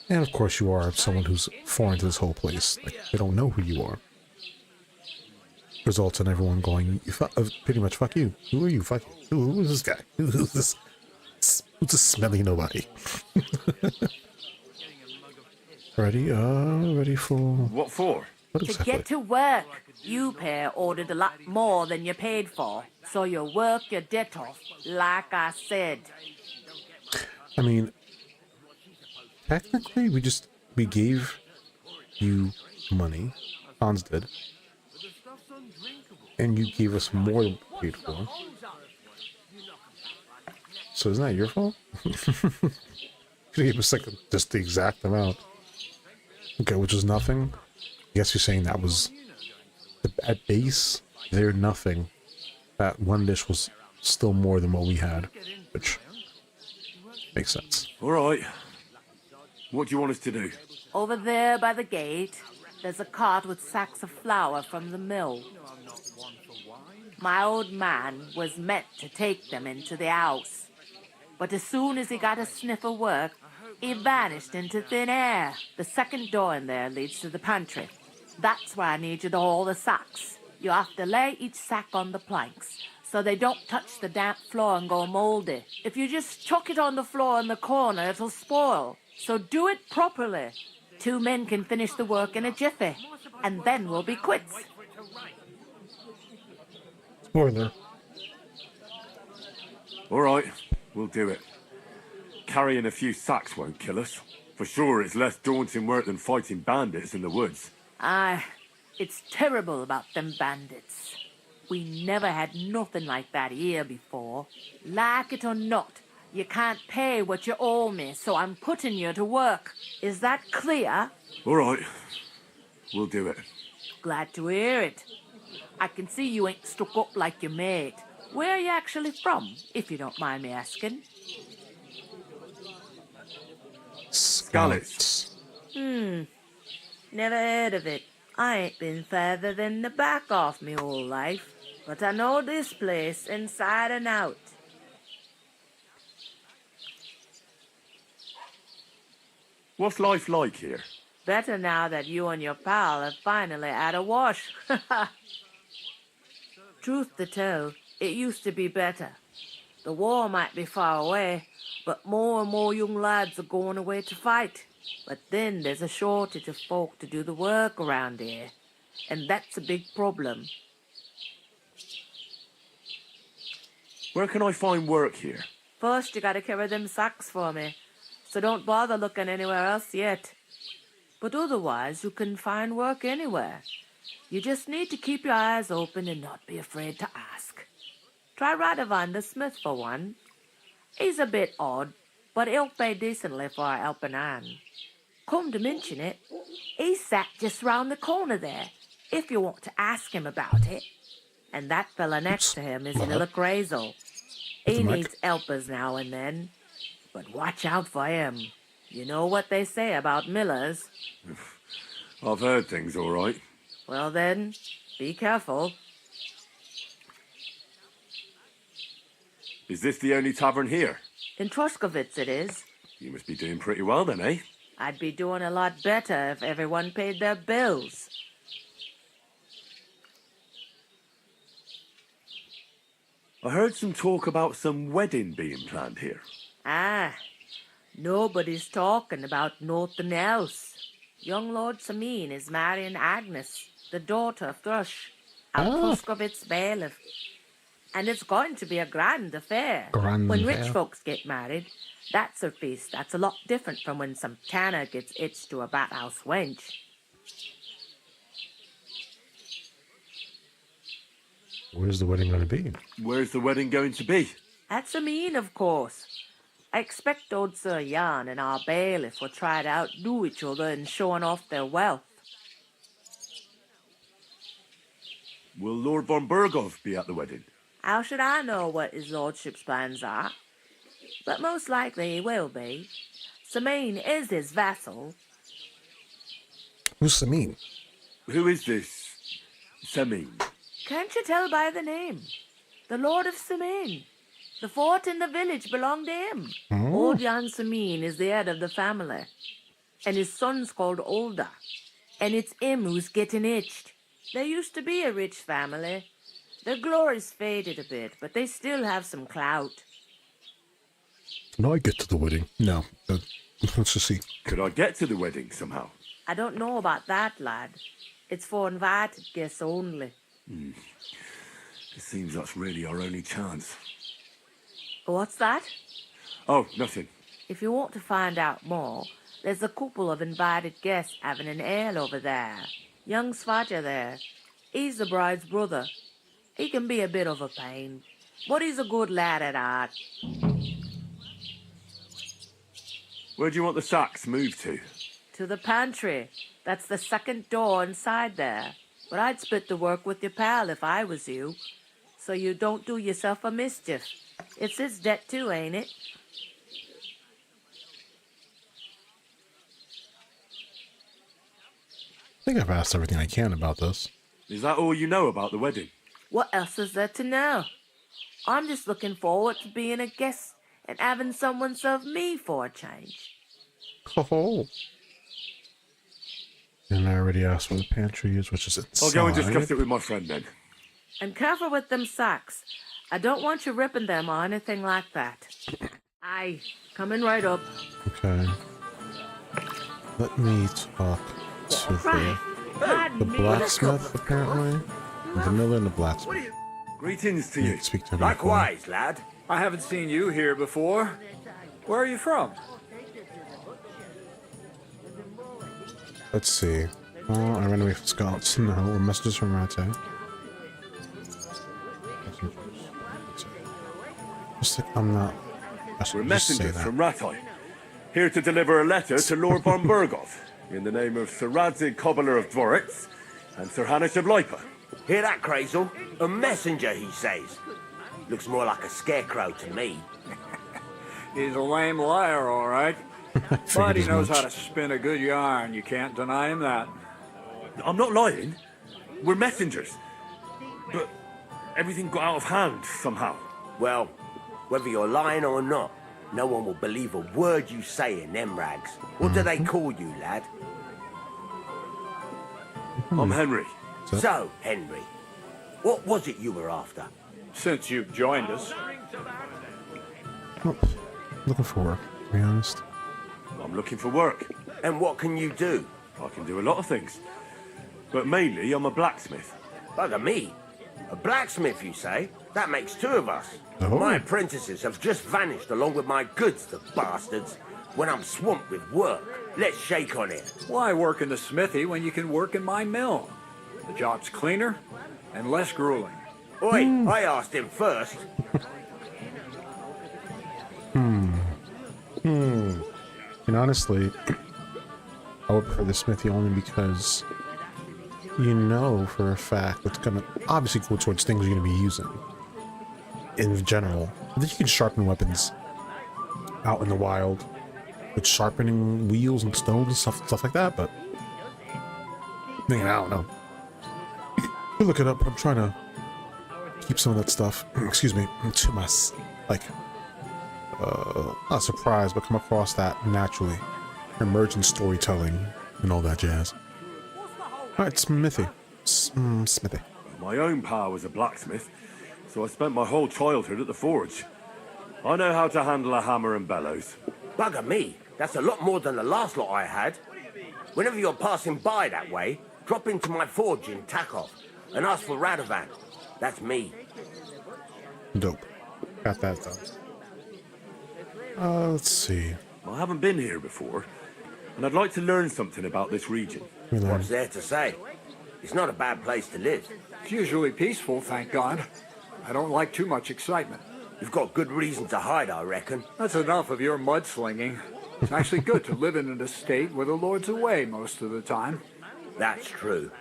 and of course you are someone who's foreign to this whole place. Like, they don't know who you are. Results in everyone going, pretty much, fuck you. Who are you? Fuck you. Who is this guy? Who's this smelly nobody? Ready for What for? what To exactly? get to work, you pair ordered a lot more than you paid for. So you work your debt off, like I said. I mean, technically, we gave you money. Hans did, and you gave us more than we paid for. So isn't that your fault? You gave us like just the exact amount. Okay, which was nothing. I guess you're saying that was at base. They're nothing. That one dish was still more than what we had, which makes sense. All right. What do you want us to do? Over there by the gate, there's a cart with sacks of flour from the mill. My old man was meant to take them into the house. But as soon as he got a sniff of work, he vanished into thin air. The second door in there leads to the pantry. That's where I need you to haul the sacks. You have to lay each sack on the planks so they don't touch the damp floor and go moldy. If you just chuck it on the floor in the corner, it'll spoil. So do it properly. 2 men can finish the work in a jiffy, and then we'll be quits. Spoiler. All right, we'll do it. Carrying a few sacks won't kill us. For sure, it's less daunting work than fighting bandits in the woods. Aye, it's terrible about them bandits. We never had nothing like that here before. Like it or not, you can't pay what you owe me, so I'm putting you to work. Is that clear? All right, we'll do it. Glad to hear it. I can see you ain't stuck up like your mate. Where are you actually from, if you don't mind me asking? Scallops. Never heard of it. I ain't been further than the back off me whole life, but I know this place inside and out. What's life like here? Better now that you and your pal have finally had a wash. Truth to tell, it used to be better. The war might be far away, but more and more young lads are going away to fight. But then there's a shortage of folk to do the work around here, and that's a big problem. Where can I find work here? First, you gotta carry them sacks for me, so don't bother looking anywhere else yet. But otherwise, you can find work anywhere. You just need to keep your eyes open and not be afraid to ask. Try Radovan the smith for one. He's a bit odd, but he'll pay decently for a helping hand. Come to mention it, he's sat just round the corner there, if you want to ask him about it. And that fella next to him is Miller Crazel. He needs helpers now and then, but watch out for him. You know what they say about Millers. I've heard things all right. Well then, be careful. Is this the only tavern here? In Troskovitz it is. You must be doing pretty well then, eh? I'd be doing a lot better if everyone paid their bills. I heard some talk about some wedding being planned here. Ah, nobody's talking about nothing else. Young Lord Samin is marrying Agnes, the daughter of Thrush, our Troskovitz bailiff. And it's going to be a grand affair. When rich folks get married, that's a feast that's a lot different from when some tanner gets hitched to a bathouse wench. Where's the wedding going to be? Where's the wedding going to be? At Samin, of course. I expect old Sir Jan and our bailiff will try to outdo each other in showing off their wealth. Will Lord von Burgov be at the wedding? How should I know what his lordship's plans are? But most likely he will be. Samin is his vassal. Who's Samin? Who is this Samin? Can't you tell by the name? The Lord of Samin. The fort and the village belong to him. Old Jan Samin is the head of the family. And his son's called Olda. And it's him who's getting itched. There used to be a rich family. Their glory's faded a bit, but they still have some clout. No, I get to the wedding. No, Let's just see. Could I get to the wedding somehow? I don't know about that, lad. It's for invited guests only. It seems that's really our only chance. What's that? Oh, nothing. If you want to find out more, there's a couple of invited guests having an ale over there. Young Svaja there. He's the bride's brother. He can be a bit of a pain, but he's a good lad at heart. Where do you want the sacks moved to? To the pantry. That's the second door inside there. But I'd split the work with your pal if I was you. So you don't do yourself a mischief. It's his debt too, ain't it? I think I've asked everything I can about this. Is that all you know about the wedding? What else is there to know? I'm just looking forward to being a guest and having someone serve me for a change. Oh. And I already asked where the pantry is, which is inside. I'll go and discuss it with my friend then. And careful with them sacks. I don't want you ripping them or anything like that. Aye, coming right up. Okay. Let me talk to the blacksmith, apparently. The miller and the blacksmith. Greetings to You you. can speak to him. Likewise, lad. I haven't seen you here before. Where are you from? Let's see. Oh, I ran away from scouts. No, we're messages from Rate. Just like I'm not. I should We're just say messengers that. from Ratai, here to deliver a letter to Lord von Burgov, in the name of Sir Radzig Cobbler of Dvoritz and Sir Hanish of Lipa. Hear that, Crazel? A messenger, he says. Looks more like a scarecrow to me. He's a lame liar, all right. But he knows how to spin a good yarn. You can't deny him that. I'm not lying. We're messengers. But everything got out of hand somehow. Well, whether you're lying or not, no one will believe a word you say in them rags. What do they call you, lad? I'm Henry. So, Henry, what was it you were after? Since you've joined us. Oh, looking for work, to be honest. I'm looking for work. And what can you do? I can do a lot of things. But mainly, I'm a blacksmith. Bugger me. A blacksmith, you say? That makes two of us. Oh. My apprentices have just vanished along with my goods, the bastards. When I'm swamped with work, let's shake on it. Why work in the smithy when you can work in my mill? The job's cleaner and less grueling. Oi, I asked him first. And honestly, I would prefer the smithy only because you know for a fact it's gonna obviously go towards things you're gonna be using in general. I think you can sharpen weapons out in the wild with sharpening wheels and stones and stuff like that, but I mean, I don't know. You look it up. I'm trying to keep some of that stuff, excuse me, to my, like, not surprised, but come across that naturally. Emergent storytelling and all that jazz. Alright, Smithy. Smithy. My own pa was a blacksmith, so I spent my whole childhood at the forge. I know how to handle a hammer and bellows. Bugger me, that's a lot more than the last lot I had. Whenever you're passing by that way, drop into my forge in Takov and ask for Radovan. That's me. Dope. Got that done. Let's see. I haven't been here before, and I'd like to learn something about this region. What's there to say? It's not a bad place to live. It's usually peaceful, thank God. I don't like too much excitement. You've got good reason to hide, I reckon. That's enough of your mudslinging. It's actually good to live in an estate where the Lord's away most of the time. That's true.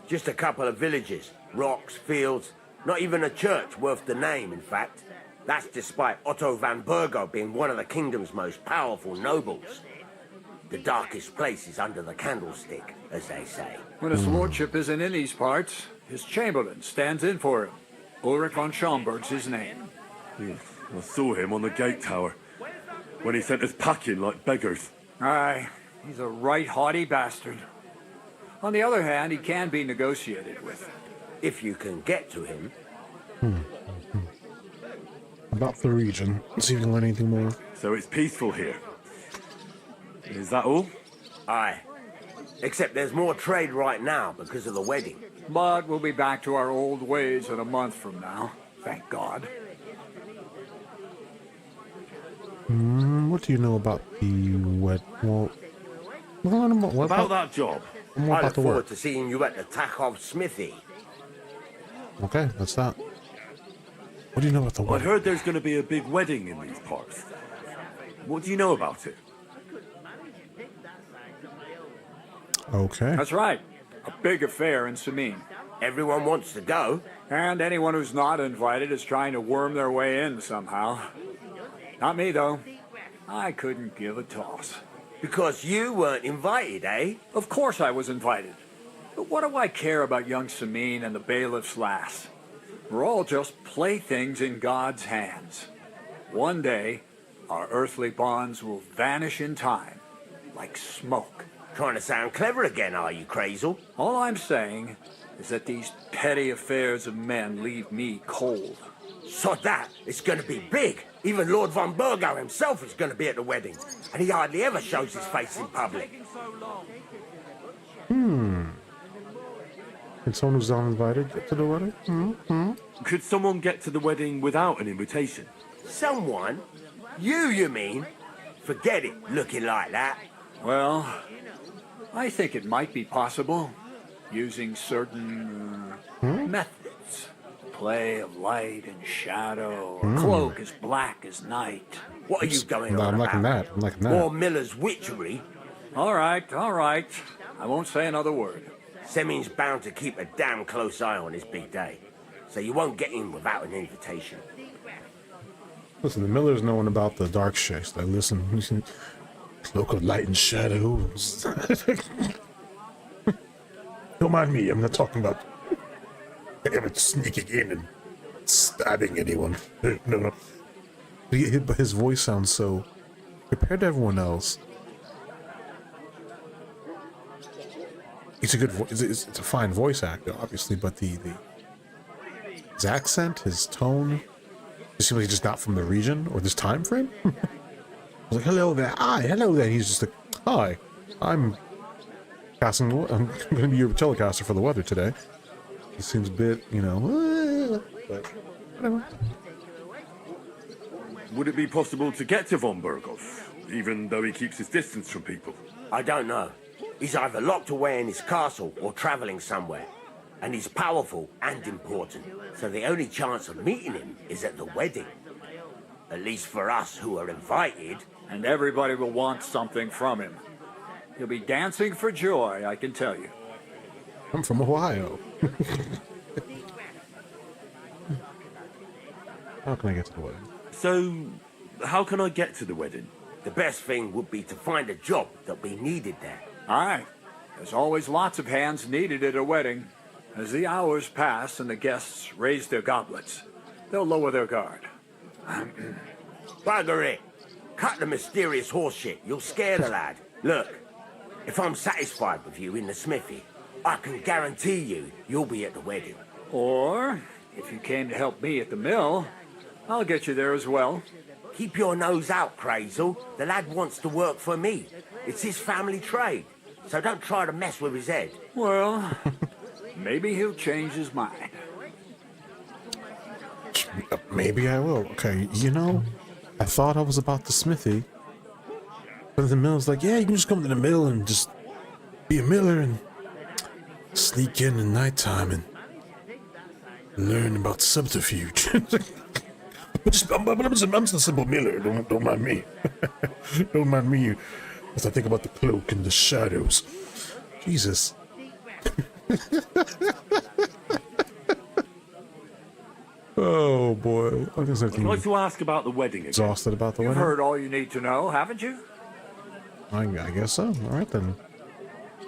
Just a couple of villages, rocks, fields, not even a church worth the name, in fact. That's despite Otto van Burgo being one of the kingdom's most powerful nobles. The darkest place is under the candlestick, as they say. When his lordship isn't in these parts, his chamberlain stands in for him. Ulrich von Schomberg's his name. Yeah, I saw him on the gate tower when he sent us packing like beggars. Aye, he's a right haughty bastard. On the other hand, he can be negotiated with. If you can get to him. About the region. See if you can learn anything more. So it's peaceful here. Is that all? Aye. Except there's more trade right now because of the wedding. But we'll be back to our old ways in a month from now. Thank God. What do you know about the Well, what About that job. More I about look the forward work. to seeing you at the Takhov smithy. Okay, that's that. What do you know about the I wedding? heard there's going to be a big wedding in these parts. What do you know about it? Okay. That's right. A big affair in Samin. Everyone wants to go. And anyone who's not invited is trying to worm their way in somehow. Not me, though. I couldn't give a toss. Because you weren't invited, eh? Of course I was invited. But what do I care about young Samin and the bailiff's lass? We're all just playthings in God's hands. One day, our earthly bonds will vanish in time, like smoke. Trying to sound clever again, are you, Crazel? All I'm saying is that these petty affairs of men leave me cold. Sod that, it's going to be big. Even Lord von Burgo himself is going to be at the wedding. And he hardly ever shows his face in public. Can someone who's uninvited get to the wedding? Could someone get to the wedding without an invitation? Someone? You mean? Forget it, looking like that. Well, I think it might be possible, using certain methods. Play of light and shadow, or cloak as black as night. What are you going No, on I'm liking about? that. I'm liking More that. Miller's witchery? All right. I won't say another word. Semin's bound to keep a damn close eye on his big day. So you won't get in without an invitation. Listen, the Millers knowing about the dark shifts. They listen. Cloak of light and shadows. Don't mind me. I'm not talking about him sneaking in and stabbing anyone. No. But his voice sounds so compared to everyone else. He's a good voice. It's a fine voice actor, obviously, but his accent, his tone, it seems like he's just not from the region or this time frame. I was like, hello there. Hi, hello there. He's just like, hi, I'm going to be your telecaster for the weather today. It seems a bit, but whatever. Would it be possible to get to von Burgov, even though he keeps his distance from people? I don't know. He's either locked away in his castle or travelling somewhere. And he's powerful and important. So the only chance of meeting him is at the wedding. At least for us who are invited. And everybody will want something from him. He'll be dancing for joy, I can tell you. I'm from Ohio. How can I get to the wedding? So, how can I get to the wedding? The best thing would be to find a job that we needed there. Aye. There's always lots of hands needed at a wedding. As the hours pass and the guests raise their goblets, they'll lower their guard. Bugger it. Cut the mysterious horse shit. You'll scare the lad. Look, if I'm satisfied with you in the smithy, I can guarantee you'll be at the wedding. Or, if you came to help me at the mill, I'll get you there as well. Keep your nose out, Crazel. The lad wants to work for me. It's his family trade. So don't try to mess with his head. Well, maybe he'll change his mind. Maybe I will. Okay, I thought I was about the smithy. But the mill's like, yeah, you can just come to the mill and just be a miller and sneak in at nighttime and learn about subterfuge. I'm just a simple miller. Don't mind me. Don't mind me as I think about the cloak and the shadows. Jesus. Oh boy. I'd like to ask about the wedding again. Exhausted about the You've wedding? heard all you need to know, haven't you? I guess so. All right then.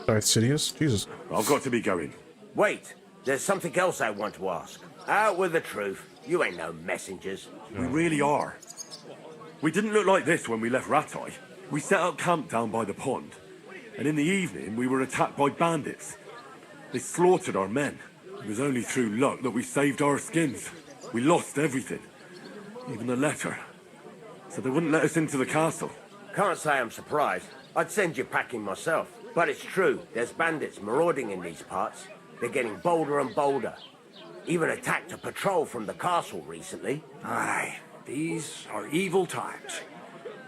Darth Sidious? Jesus. I've got to be going. Wait, there's something else I want to ask. Out with the truth. You ain't no messengers. We really are. We didn't look like this when we left Ratai. We set up camp down by the pond, and in the evening we were attacked by bandits. They slaughtered our men. It was only through luck that we saved our skins. We lost everything, even the letter. So they wouldn't let us into the castle. Can't say I'm surprised. I'd send you packing myself. But it's true, there's bandits marauding in these parts. They're getting bolder and bolder. Even attacked a patrol from the castle recently. Aye, these are evil times.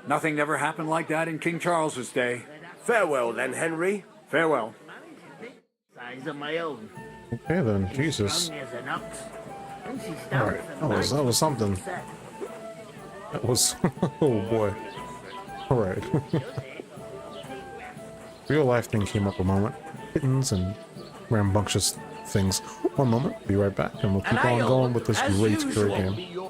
Nothing never happened like that in King Charles's day. Farewell then, Henry. Farewell. Size of my own. Okay then, Jesus. Strong as an ox. And she's All stout right, as a that was something. set. That was, oh boy. All right. Real life thing came up a moment. Kittens and rambunctious things. One moment, be right back, and we'll keep on going with this great game.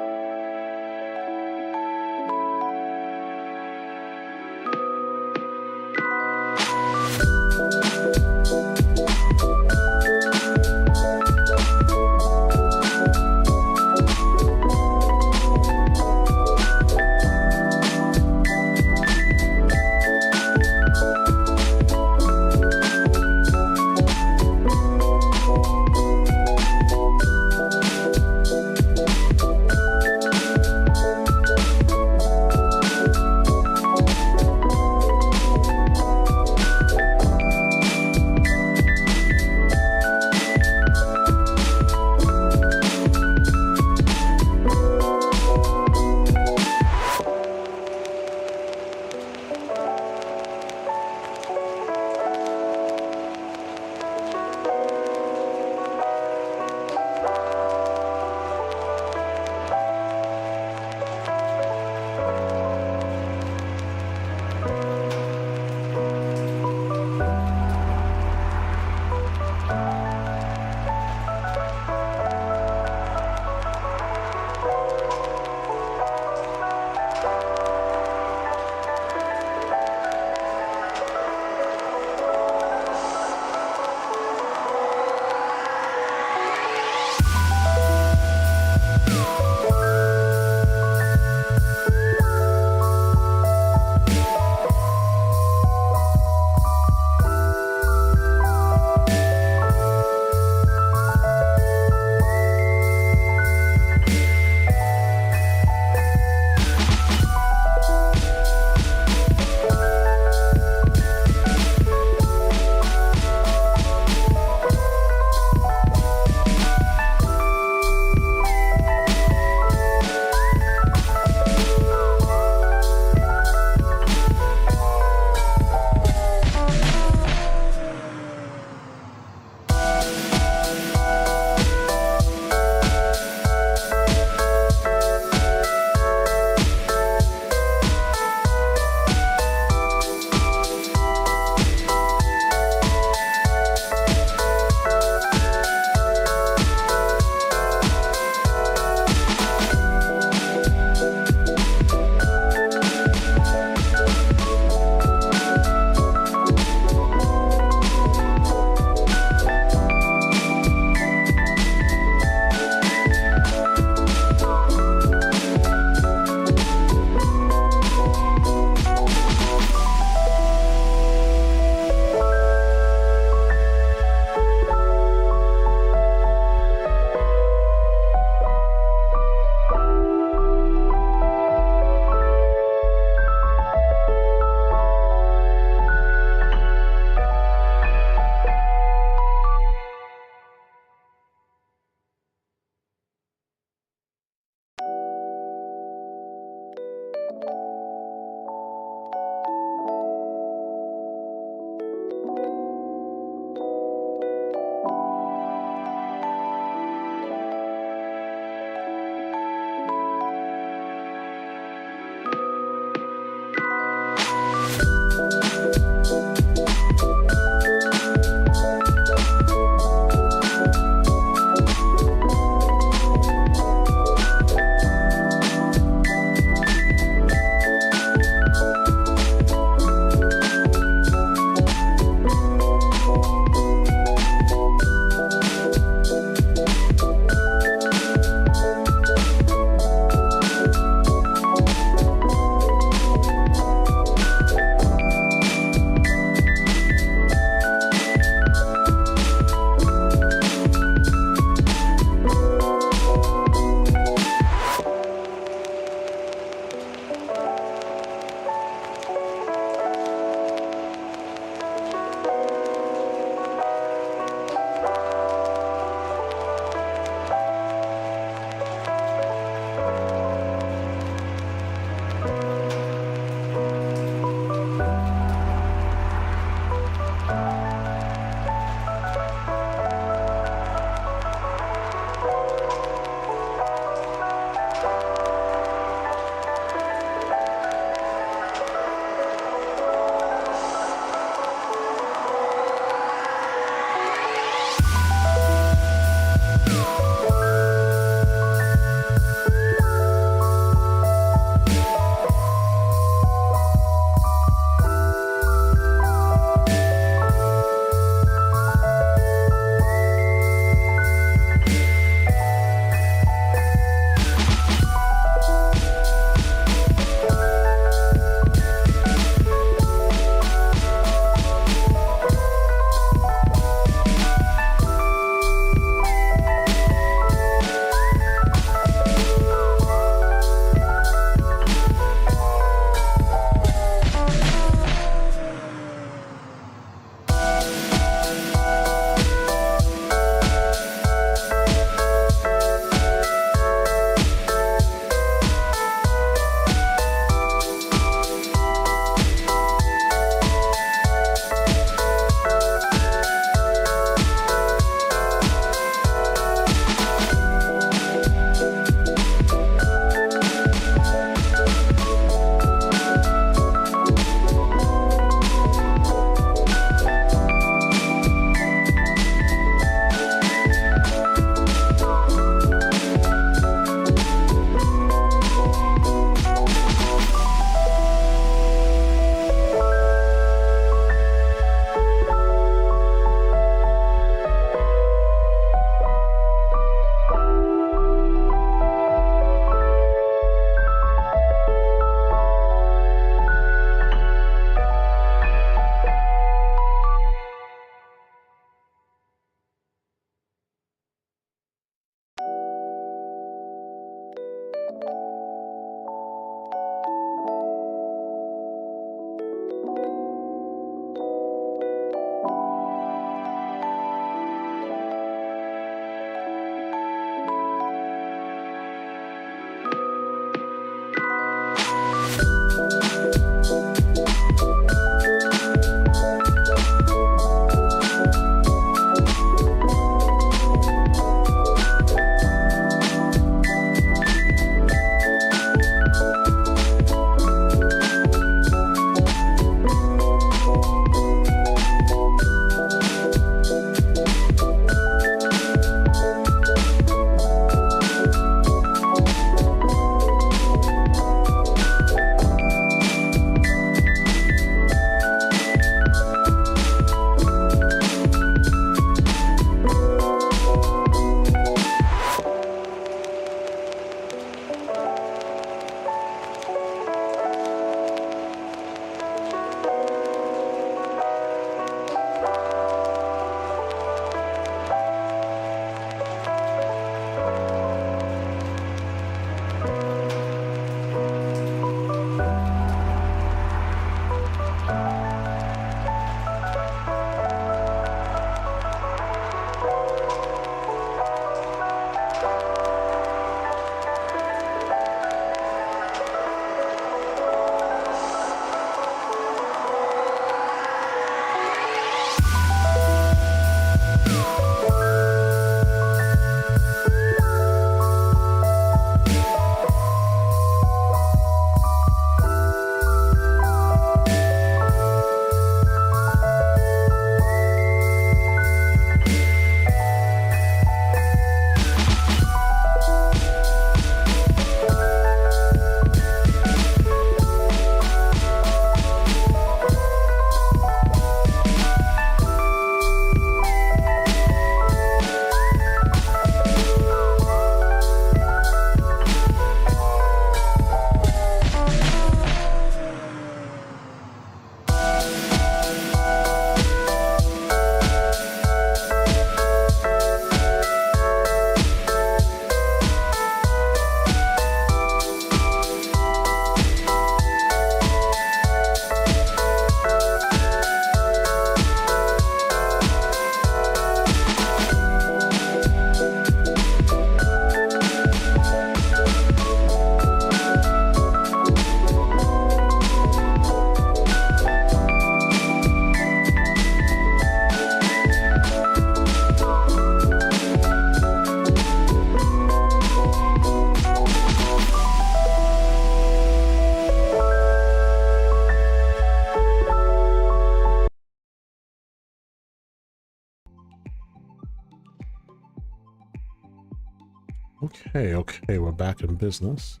Okay, we're back in business.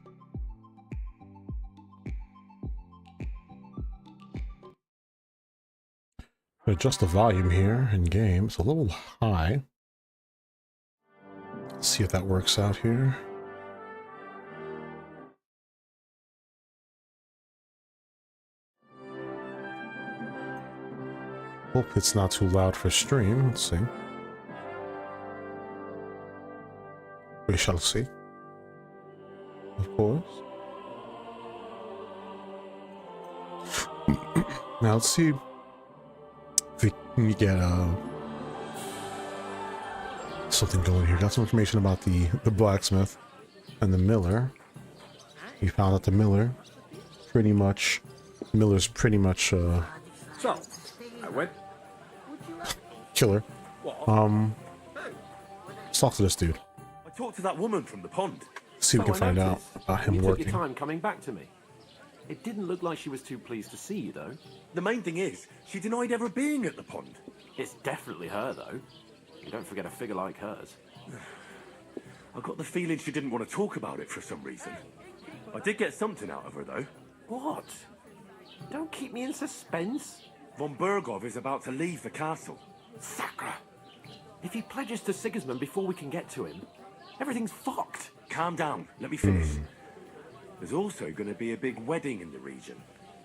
Adjust the volume here in game. It's a little high. Let's see if that works out here. Hope it's not too loud for stream. Let's see. We shall see. Of course. Now let's see if we can get something going here. Got some information about the blacksmith and the miller. We found out the Miller's pretty much So, I went. killer. What? Let's talk to this dude. I talked to that woman from the pond. See if we can find out about him you took working. your time coming back to me. It didn't look like she was too pleased to see you, though. The main thing is, she denied ever being at the pond. It's definitely her, though. You don't forget a figure like hers. I got the feeling she didn't want to talk about it for some reason. I did get something out of her, though. What? Don't keep me in suspense. Von Bergov is about to leave the castle. Sacre! If he pledges to Sigismund before we can get to him, everything's fucked. Calm down. Let me finish. There's also going to be a big wedding in the region.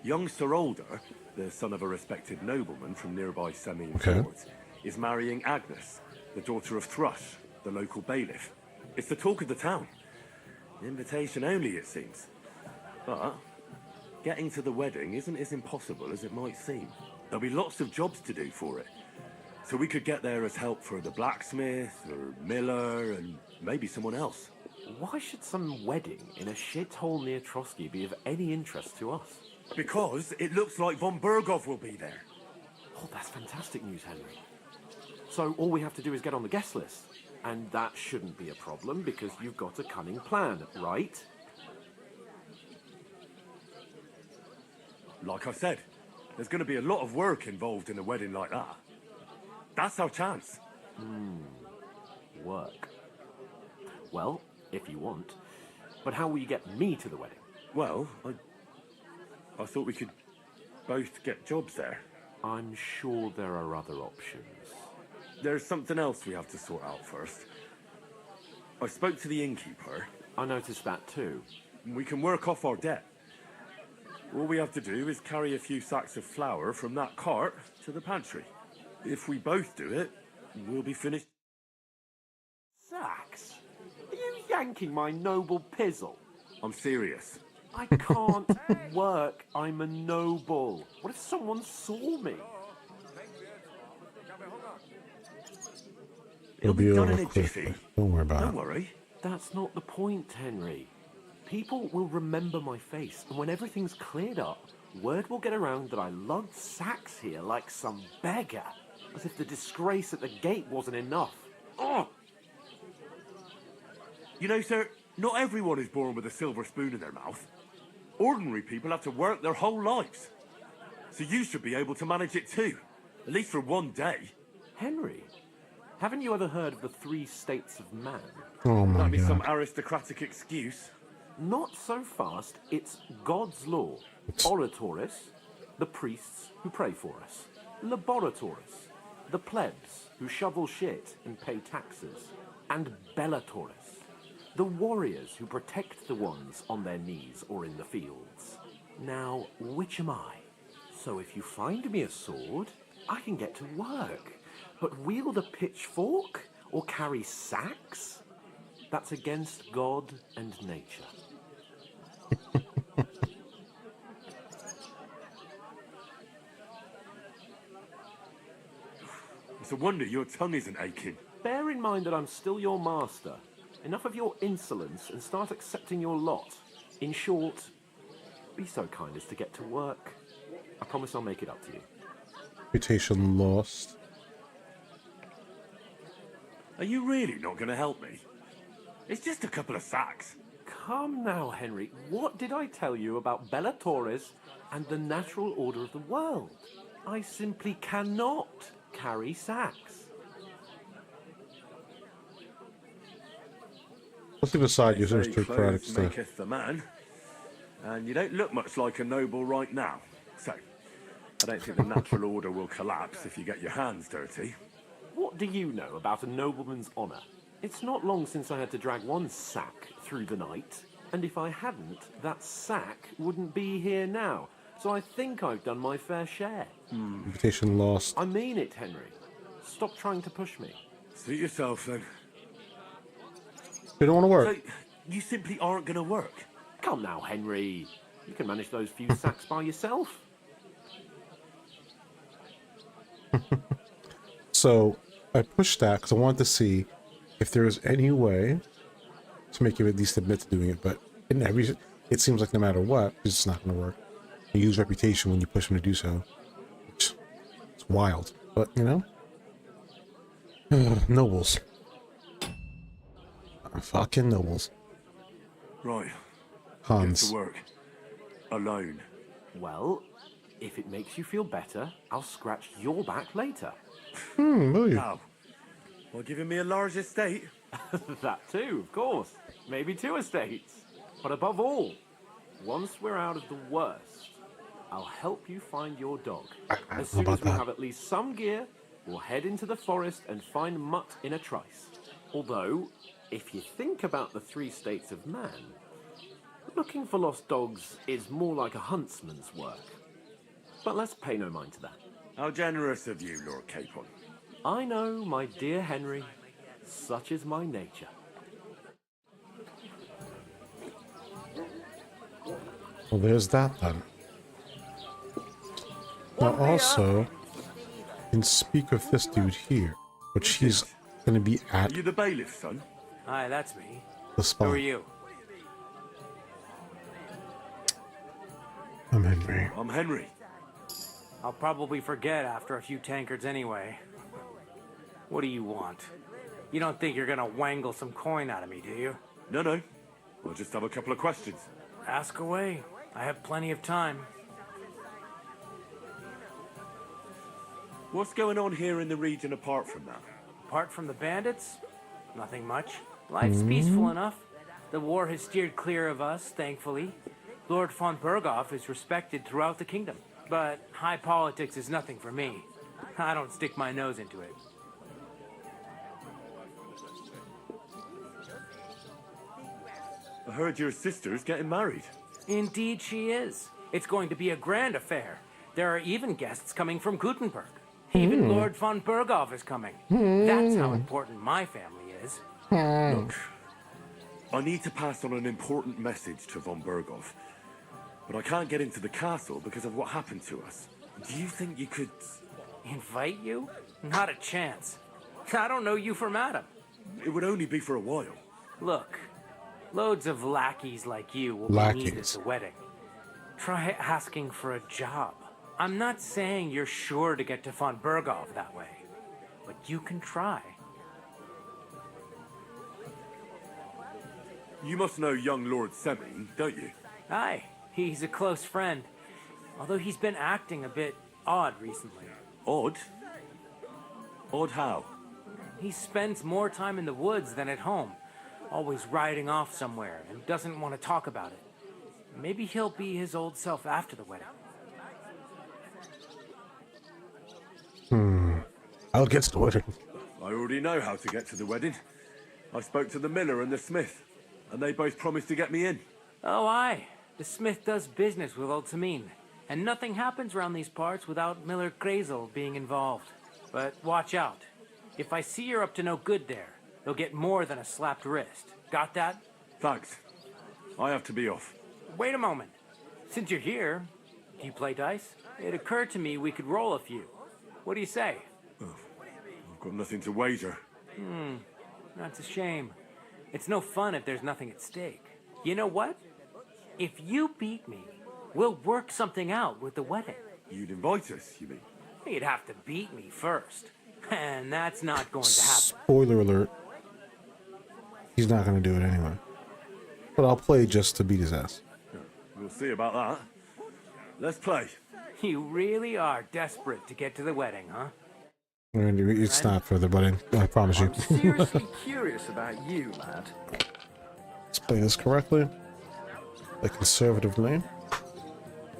Young Sir Alder, the son of a respected nobleman from nearby Seming Fjords, is marrying Agnes, the daughter of Thrush, the local bailiff. It's the talk of the town. Invitation only, it seems. But getting to the wedding isn't as impossible as it might seem. There'll be lots of jobs to do for it. So we could get there as help for the blacksmith, or miller, and maybe someone else. Why should some wedding in a shithole near Trotsky be of any interest to us? Because it looks like von Bergov will be there. Oh, that's fantastic news, Henry. So all we have to do is get on the guest list. And that shouldn't be a problem because you've got a cunning plan, right? Like I said, there's going to be a lot of work involved in a wedding like that. That's our chance. Work. Well, if you want. But how will you get me to the wedding? Well, I thought we could both get jobs there. I'm sure there are other options. There's something else we have to sort out first. I spoke to the innkeeper. I noticed that too. We can work off our debt. All we have to do is carry a few sacks of flour from that cart to the pantry. If we both do it, we'll be finished. Sacks? Are you yanking my noble pizzle? I'm serious. I can't work. I'm a noble. What if someone saw me? It'll be done in over a jiffy. quickly. Don't worry about Don't it. worry. That's not the point, Henry. People will remember my face, and when everything's cleared up, word will get around that I lugged sacks here like some beggar, as if the disgrace at the gate wasn't enough. Oh! You know, sir, not everyone is born with a silver spoon in their mouth. Ordinary people have to work their whole lives. So you should be able to manage it too. At least for one day. Henry, haven't you ever heard of the 3 states of man? Oh my That'd be some god. aristocratic excuse. Not so fast. It's God's law. Oratoris, the priests who pray for us. Laboratoris, the plebs who shovel shit and pay taxes. And Bellatoris, the warriors who protect the ones on their knees or in the fields. Now, which am I? So if you find me a sword, I can get to work. But wield a pitchfork or carry sacks? That's against God and nature. It's a wonder your tongue isn't aching. Bear in mind that I'm still your master. Enough of your insolence and start accepting your lot. In short, be so kind as to get to work. I promise I'll make it up to you. Reputation lost. Are you really not going to help me? It's just a couple of sacks. Come now, Henry. What did I tell you about Bellatoris and the natural order of the world? I simply cannot carry sacks. Let's leave aside your They say aristocratic clothes stuff. maketh the man, and you don't look much like a noble right now. So, I don't think the natural order will collapse if you get your hands dirty. What do you know about a nobleman's honour? It's not long since I had to drag one sack through the night, and if I hadn't, that sack wouldn't be here now. So I think I've done my fair share. Reputation lost. I mean it, Henry. Stop trying to push me. Suit yourself, then. They don't want to work. So, you simply aren't going to work? Come now, Henry. You can manage those few sacks by yourself. So I pushed that because I wanted to see if there was any way to make him at least admit to doing it. But it seems like no matter what, it's just not going to work. You use reputation when you push him to do so. It's wild. But, you know? Nobles. Fucking nobles. Right. Hans. Get to work. Alone. Well, if it makes you feel better, I'll scratch your back later. Will you? How? Well, giving me a large estate? That too, of course. Maybe 2 estates. But above all, once we're out of the worst, I'll help you find your dog. As soon as we have at least some gear, we'll head into the forest and find Mutt in a trice. Although, if you think about the 3 states of man, looking for lost dogs is more like a huntsman's work. But let's pay no mind to that. How generous of you, Lord Capon. I know, my dear Henry. Such is my nature. Well, there's that then. Now also, can speak of this dude here, which he's going to be at Are you the bailiff, son? Hi, that's me. the spot. Who are you? I'm Henry. I'm Henry. I'll probably forget after a few tankards anyway. What do you want? You don't think you're gonna wangle some coin out of me, do you? No. We'll just have a couple of questions. Ask away. I have plenty of time. What's going on here in the region apart from that? Apart from the bandits, nothing much. Life's peaceful enough. The war has steered clear of us, thankfully. Lord von Berghoff is respected throughout the kingdom. But high politics is nothing for me. I don't stick my nose into it. I heard your sister's getting married. Indeed she is. It's going to be a grand affair. There are even guests coming from Gutenberg. Even Lord von Berghoff is coming. That's how important my family is. Look, I need to pass on an important message to von Berghoff. But I can't get into the castle because of what happened to us. Do you think you could... Invite you? Not a chance. I don't know you from Adam. It would only be for a while. Look, loads of lackeys like you will be needed at the wedding. Try asking for a job. I'm not saying you're sure to get to von Berghoff that way, but you can try. You must know young Lord Seming, don't you? Aye, he's a close friend. Although he's been acting a bit odd recently. Odd? Odd how? He spends more time in the woods than at home, always riding off somewhere and doesn't want to talk about it. Maybe he'll be his old self after the wedding. I'll get to the wedding. I already know how to get to the wedding. I spoke to the miller and the smith, and they both promised to get me in. Oh, aye. The smith does business with old Tameen, and nothing happens around these parts without Miller Grazel being involved. But watch out. If I see you're up to no good there, you'll get more than a slapped wrist. Got that? Thanks. I have to be off. Wait a moment. Since you're here, do you play dice? It occurred to me we could roll a few. What do you say? I've got nothing to wager. That's a shame. It's no fun if there's nothing at stake. You know what? If you beat me, we'll work something out with the wedding. You'd invite us, you mean? You'd have to beat me first. And that's not going to happen. Spoiler alert. He's not going to do it anyway. But I'll play just to beat his ass. We'll see about that. Let's play. You really are desperate to get to the wedding, huh? It's not for the wedding, I promise you. I'm seriously curious about you, lad. play this correctly, like conservatively.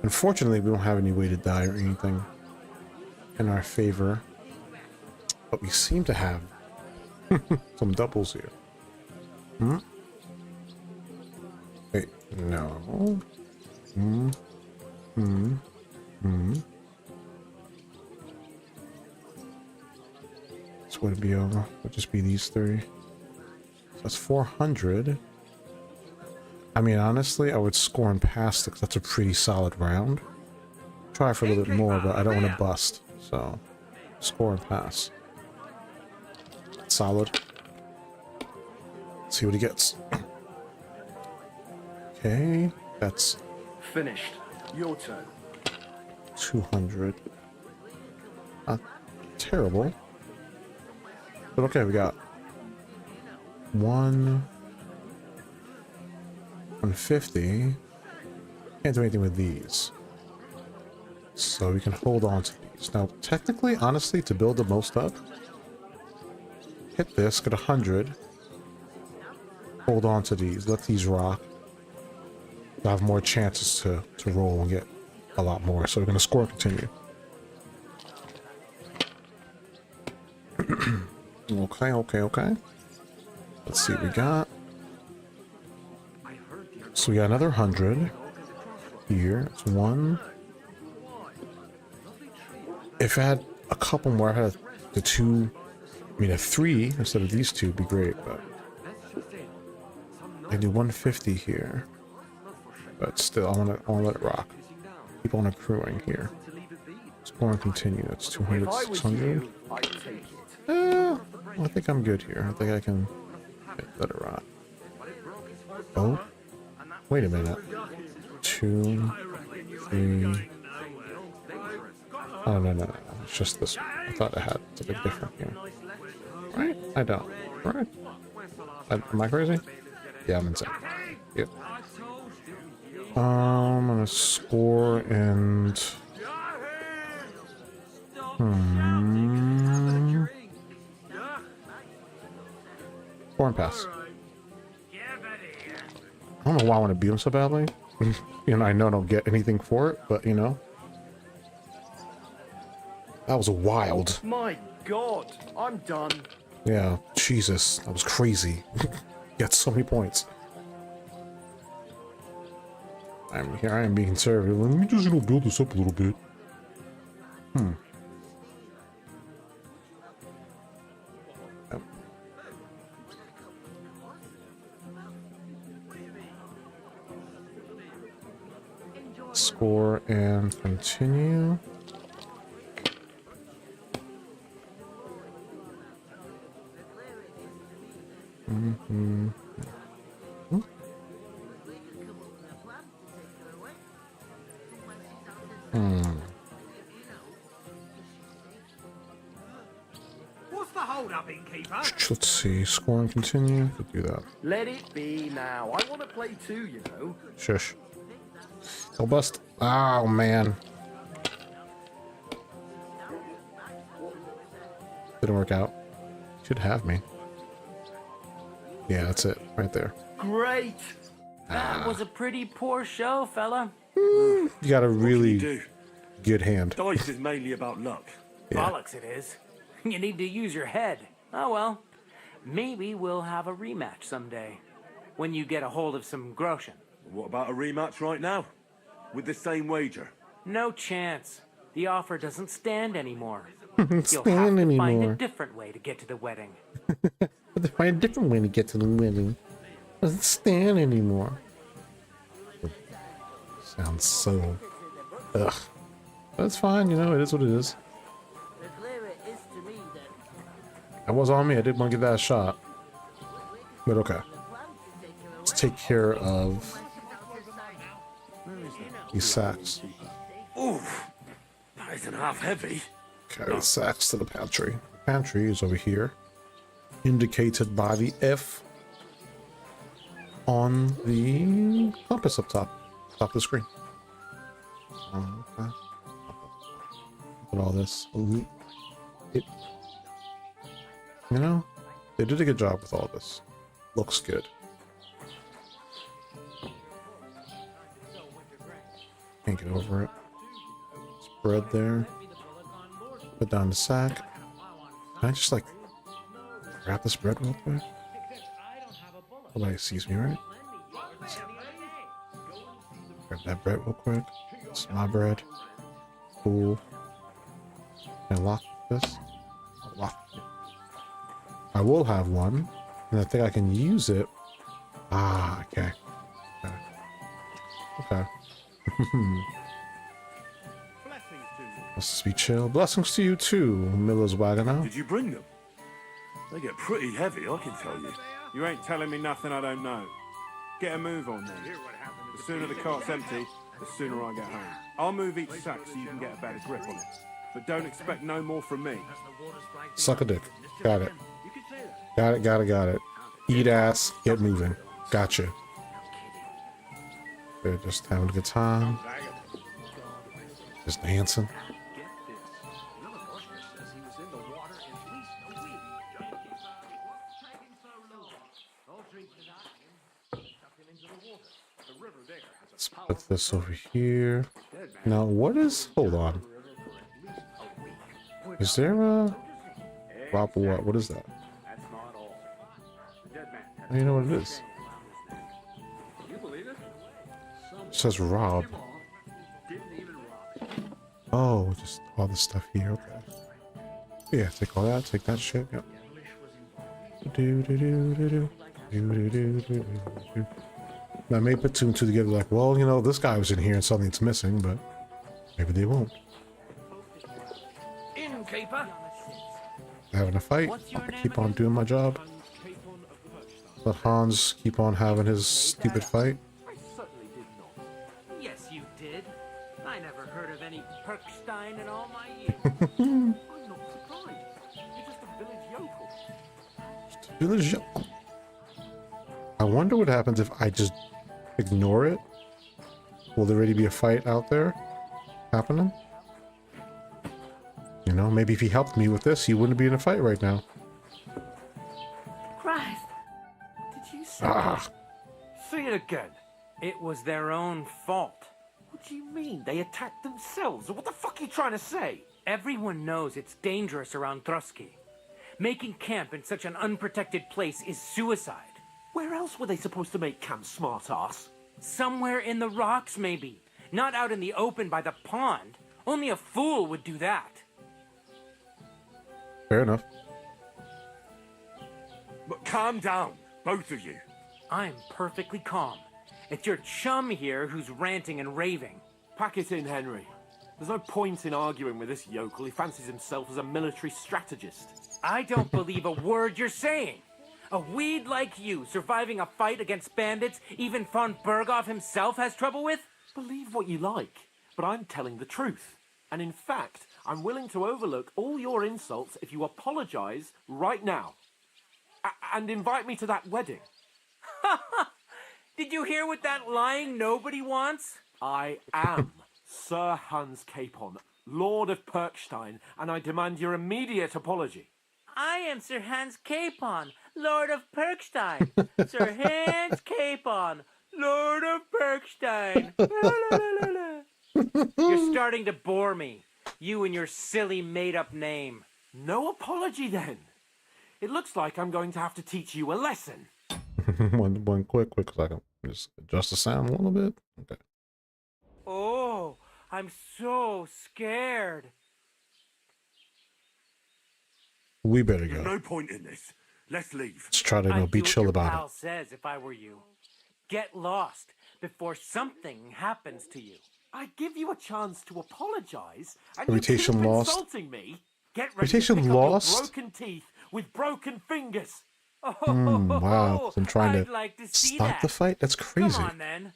Unfortunately, we don't have any way to die or anything in our favor, but we seem to have some doubles here. Wait, no. This would be over. Would just be these three. So that's 400. I mean, honestly, I would score and pass because that's a pretty solid round. Try for a little bit more, but I don't want to bust. So, score and pass. Solid. Let's see what he gets. Okay, that's Finished. Your turn. 200. Not terrible. But okay, we got 150. Can't do anything with these. So we can hold on to these. Now, technically, honestly, to build the most up, hit this, get 100. Hold on to these, let these rock. I'll have more chances to roll and get a lot more. So we're going to score and continue. Okay. Let's see what we got. So we got another 100 here. It's one. If I had a couple more, I had a 3 instead of these two would be great, but I do 150 here. But still, I want to let it rock. Keep on accruing here. Score and continue. That's 200, 600. I think I'm good here. I think I can let it rock. Oh, wait a minute. 2, 3. Oh, no. It's just this one. I thought I had something different here. Right? I don't. Right? Am I crazy? Yeah, I'm insane. Yep. I'm gonna score and... Score and pass. I don't know why I want to beat him so badly. You know, I know I don't get anything for it, but you know. That was wild. My God, I'm done. Yeah, Jesus, that was crazy. Got so many points. I'm here. I am being conservative. Let me just build this up a little bit. Yep. Score and continue. What's the hold up, innkeeper? Let's see. Score and continue. Could do that. Let it be now. I want to play too, you know. Shush. Go bust. Oh, man. Didn't work out. Should have me. Yeah, that's it. Right there. Great. That was a pretty poor show, fella. You got a really good hand. Dice is mainly about luck. Yeah. Bollocks it is. You need to use your head. Oh well. Maybe we'll have a rematch someday. When you get a hold of some groschen. What about a rematch right now? With the same wager? No chance. The offer doesn't stand anymore. Doesn't You'll stand have to anymore. find a different way to get to the wedding. But to find a different way to get to the wedding. Doesn't stand anymore. Sounds so... Ugh. That's fine, you know, it is what it is. That was on me, I did want to give that a shot. But okay. Let's take care of these sacks. Oof, that isn't half heavy. Carry the sacks to the pantry. Pantry is over here. Indicated by the F on the compass up top. Top of the screen. Okay. Put all this. Ooh. You know, they did a good job with all this. Looks good. Can't get over it. Spread there. Put down the sack. Can I just like grab this bread real quick? Nobody sees me, right? Grab that bread real quick. It's my bread. Cool. Can I lock this? I'll lock it. I will have one, and I think I can use it. Ah, okay. Okay. Let's just be chill. Blessings to you too, Miller's Wagoner. Did you bring them? They get pretty heavy, I can tell you. You ain't telling me nothing I don't know. Get a move on then. The sooner the cart's empty, the sooner I get home. I'll move each sack so you can get a better grip on it. But don't expect no more from me. Suck a dick. Got it. Got it. Eat ass, get moving. Gotcha. They're just having a good time. Just dancing. Let's put this over here. Now, what is... Hold on. Is there a... Rob what? What is that? I don't even know what it is. It says Rob. Oh, just all this stuff here. Okay. Yeah, take all that. Take that shit. Yep. I may put two and two together like, well, you know, this guy was in here and something's missing, but maybe they won't. Innkeeper. Having a fight. I keep on doing my job. Let Hans keep on having his stupid fight. I certainly did not. Yes, you did. I never heard of any Perkstein in all my years. I'm not surprised. You're just a village yokel. Village yokel. I wonder what happens if I just ignore it. Will there already be a fight out there happening? You know, maybe if he helped me with this, he wouldn't be in a fight right now. Christ. Did you say Ah. Say it again. It was their own fault. What do you mean? They attacked themselves? What the fuck are you trying to say? Everyone knows it's dangerous around Trusky. Making camp in such an unprotected place is suicide. Where else were they supposed to make camp, smart-ass? Somewhere in the rocks, maybe. Not out in the open by the pond. Only a fool would do that. Fair enough. But calm down, both of you. I'm perfectly calm. It's your chum here who's ranting and raving. Pack it in, Henry. There's no point in arguing with this yokel. He fancies himself as a military strategist. I don't believe a word you're saying. A weed like you surviving a fight against bandits even von Berghoff himself has trouble with? Believe what you like, but I'm telling the truth. And in fact, I'm willing to overlook all your insults if you apologize right now. And invite me to that wedding. Did you hear what that lying nobody wants? I am Sir Hans Capon, Lord of Perkstein, and I demand your immediate apology. I am Sir Hans Capon, Lord of Perkstein. Sir Hans Capon, Lord of Perkstein. You're starting to bore me. You and your silly made-up name. No apology, then. It looks like I'm going to have to teach you a lesson. one quick second. Just adjust the sound a little bit. Okay. Oh, I'm so scared. We better There's go. no point in this. Let's leave. Let's try to I'd be do what chill your about pal it. says if I were you. Get lost before something happens to you. I give you a chance to apologize, and Reputation you keep lost. insulting me. Get ready Reputation to pick lost? up your broken teeth with broken fingers. Wow, I'm trying I'd to like to see stop that. the fight. That's crazy. Come on, then.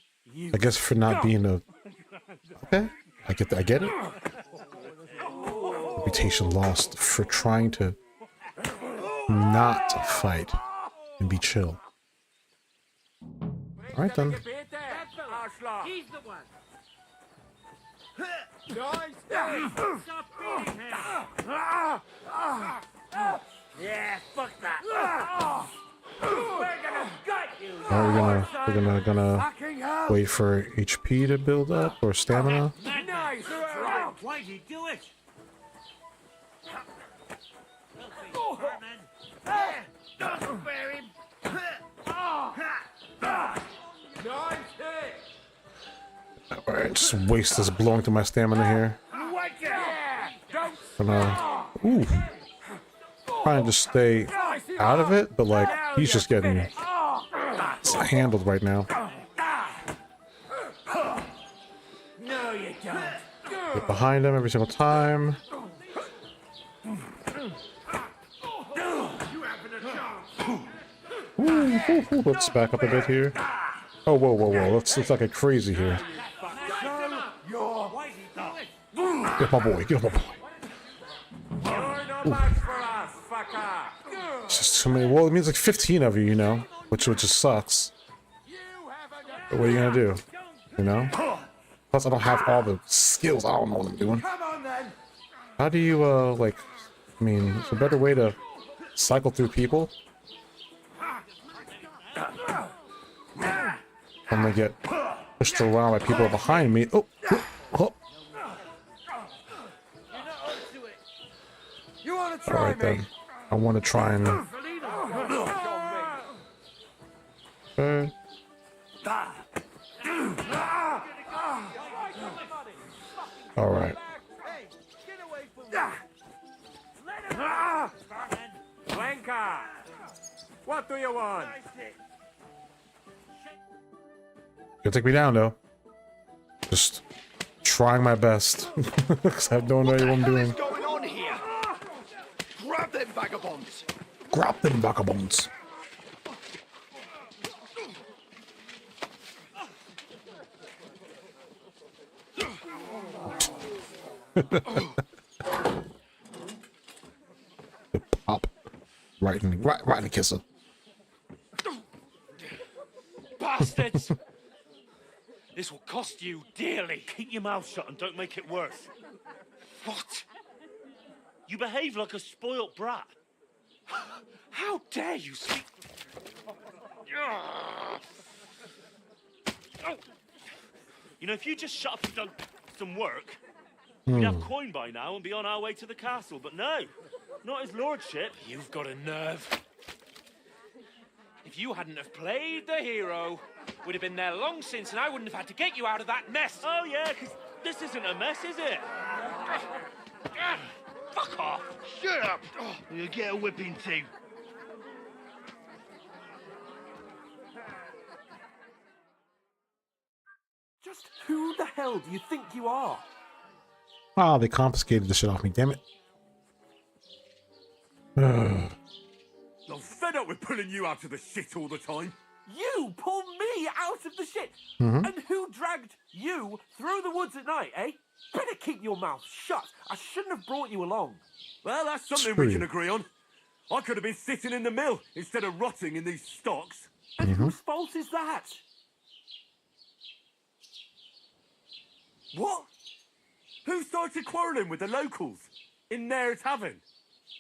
I guess for not being a. Okay, I get it. Reputation lost for trying to not fight and be chill. All right then. He's the one. Yeah, fuck that. We're gonna gut you. We're gonna. Fucking hell! Wait for HP to build up or stamina. Nice try. Why'd he do it? Don't spare him. Alright, just waste this blowing through my stamina here. Ooh. Trying to just stay out of it, but like, he's just getting handled right now. No, you don't. Get behind him every single time. Ooh, let's back up a bit here. Oh, whoa, whoa, whoa. Let's not get crazy here. Get my boy, get my boy. It's just too many. Well, it means like 15 of you, you know, which just sucks. But what are you gonna do? You know? Plus, I don't have all the skills. I don't know what I'm doing. How do you, like, I mean, it's a better way to cycle through people. I'm gonna get pushed around by people behind me. Oh, oh. Alright then. I want to try and... Alright. Lenka! What do you want? You'll take me down though. Just trying my best. Because I don't know what I'm doing. What's going on here? Grab them vagabonds. Grab them vagabonds. Pop. Right in the kisser. Bastards! This will cost you dearly. Keep your mouth shut and don't make it worse. What? You behave like a spoilt brat. How dare you speak? You know, if you just shut up and done some work, we'd have coin by now and be on our way to the castle. But no, not his lordship. You've got a nerve. If you hadn't have played the hero, we'd have been there long since, and I wouldn't have had to get you out of that mess. Oh yeah, because this isn't a mess, is it? Fuck off. Shut up. You'll get a whipping too. Just who the hell do you think you are? Ah, they confiscated the shit off me, damn it. I'm fed up with pulling you out of the shit all the time. You pull me out of the shit? Mm-hmm. And who dragged you through the woods at night, eh? Better keep your mouth shut. I shouldn't have brought you along. Well, that's something True. we can agree on. I could have been sitting in the mill instead of rotting in these stocks. And whose fault is that? What? Who started quarrelling with the locals in their tavern?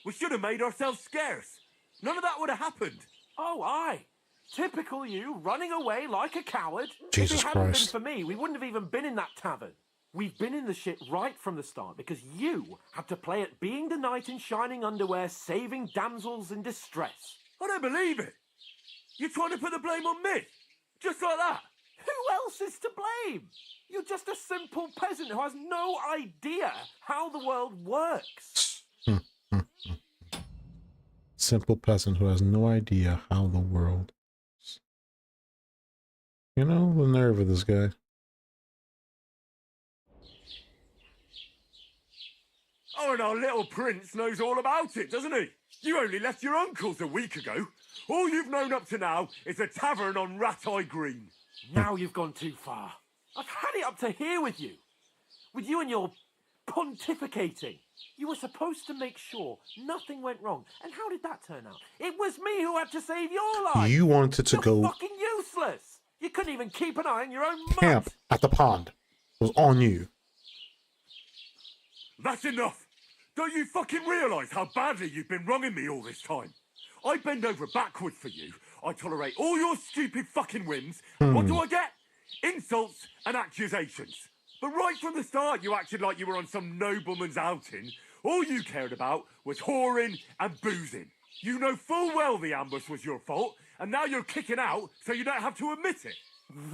We should have made ourselves scarce. None of that would have happened. Oh, aye. Typical you, running away like a coward. Jesus if it hadn't Christ. been for me, we wouldn't have even been in that tavern. We've been in the shit right from the start because you had to play at being the knight in shining underwear, saving damsels in distress. I don't believe it. You're trying to put the blame on me? Just like that? Who else is to blame? You're just a simple peasant who has no idea how the world works. Simple peasant who has no idea how the world is. You know, the nerve of this guy. Oh, and our little prince knows all about it, doesn't he? You only left your uncle's a week ago. All you've known up to now is a tavern on Rat-Eye Green. Now you've gone too far. I've had it up to here with you. With you and your pontificating. You were supposed to make sure nothing went wrong. And how did that turn out? It was me who had to save your life. You wanted to You're go fucking useless. You couldn't even keep an eye on your own camp mutt. at the pond. It was on you. That's enough. Don't you fucking realise how badly you've been wronging me all this time? I bend over backwards for you. I tolerate all your stupid fucking whims. What do I get? insults and accusations. But right from the start, you acted like you were on some nobleman's outing. All you cared about was whoring and boozing. You know full well the ambush was your fault, and now you're kicking out so you don't have to admit it.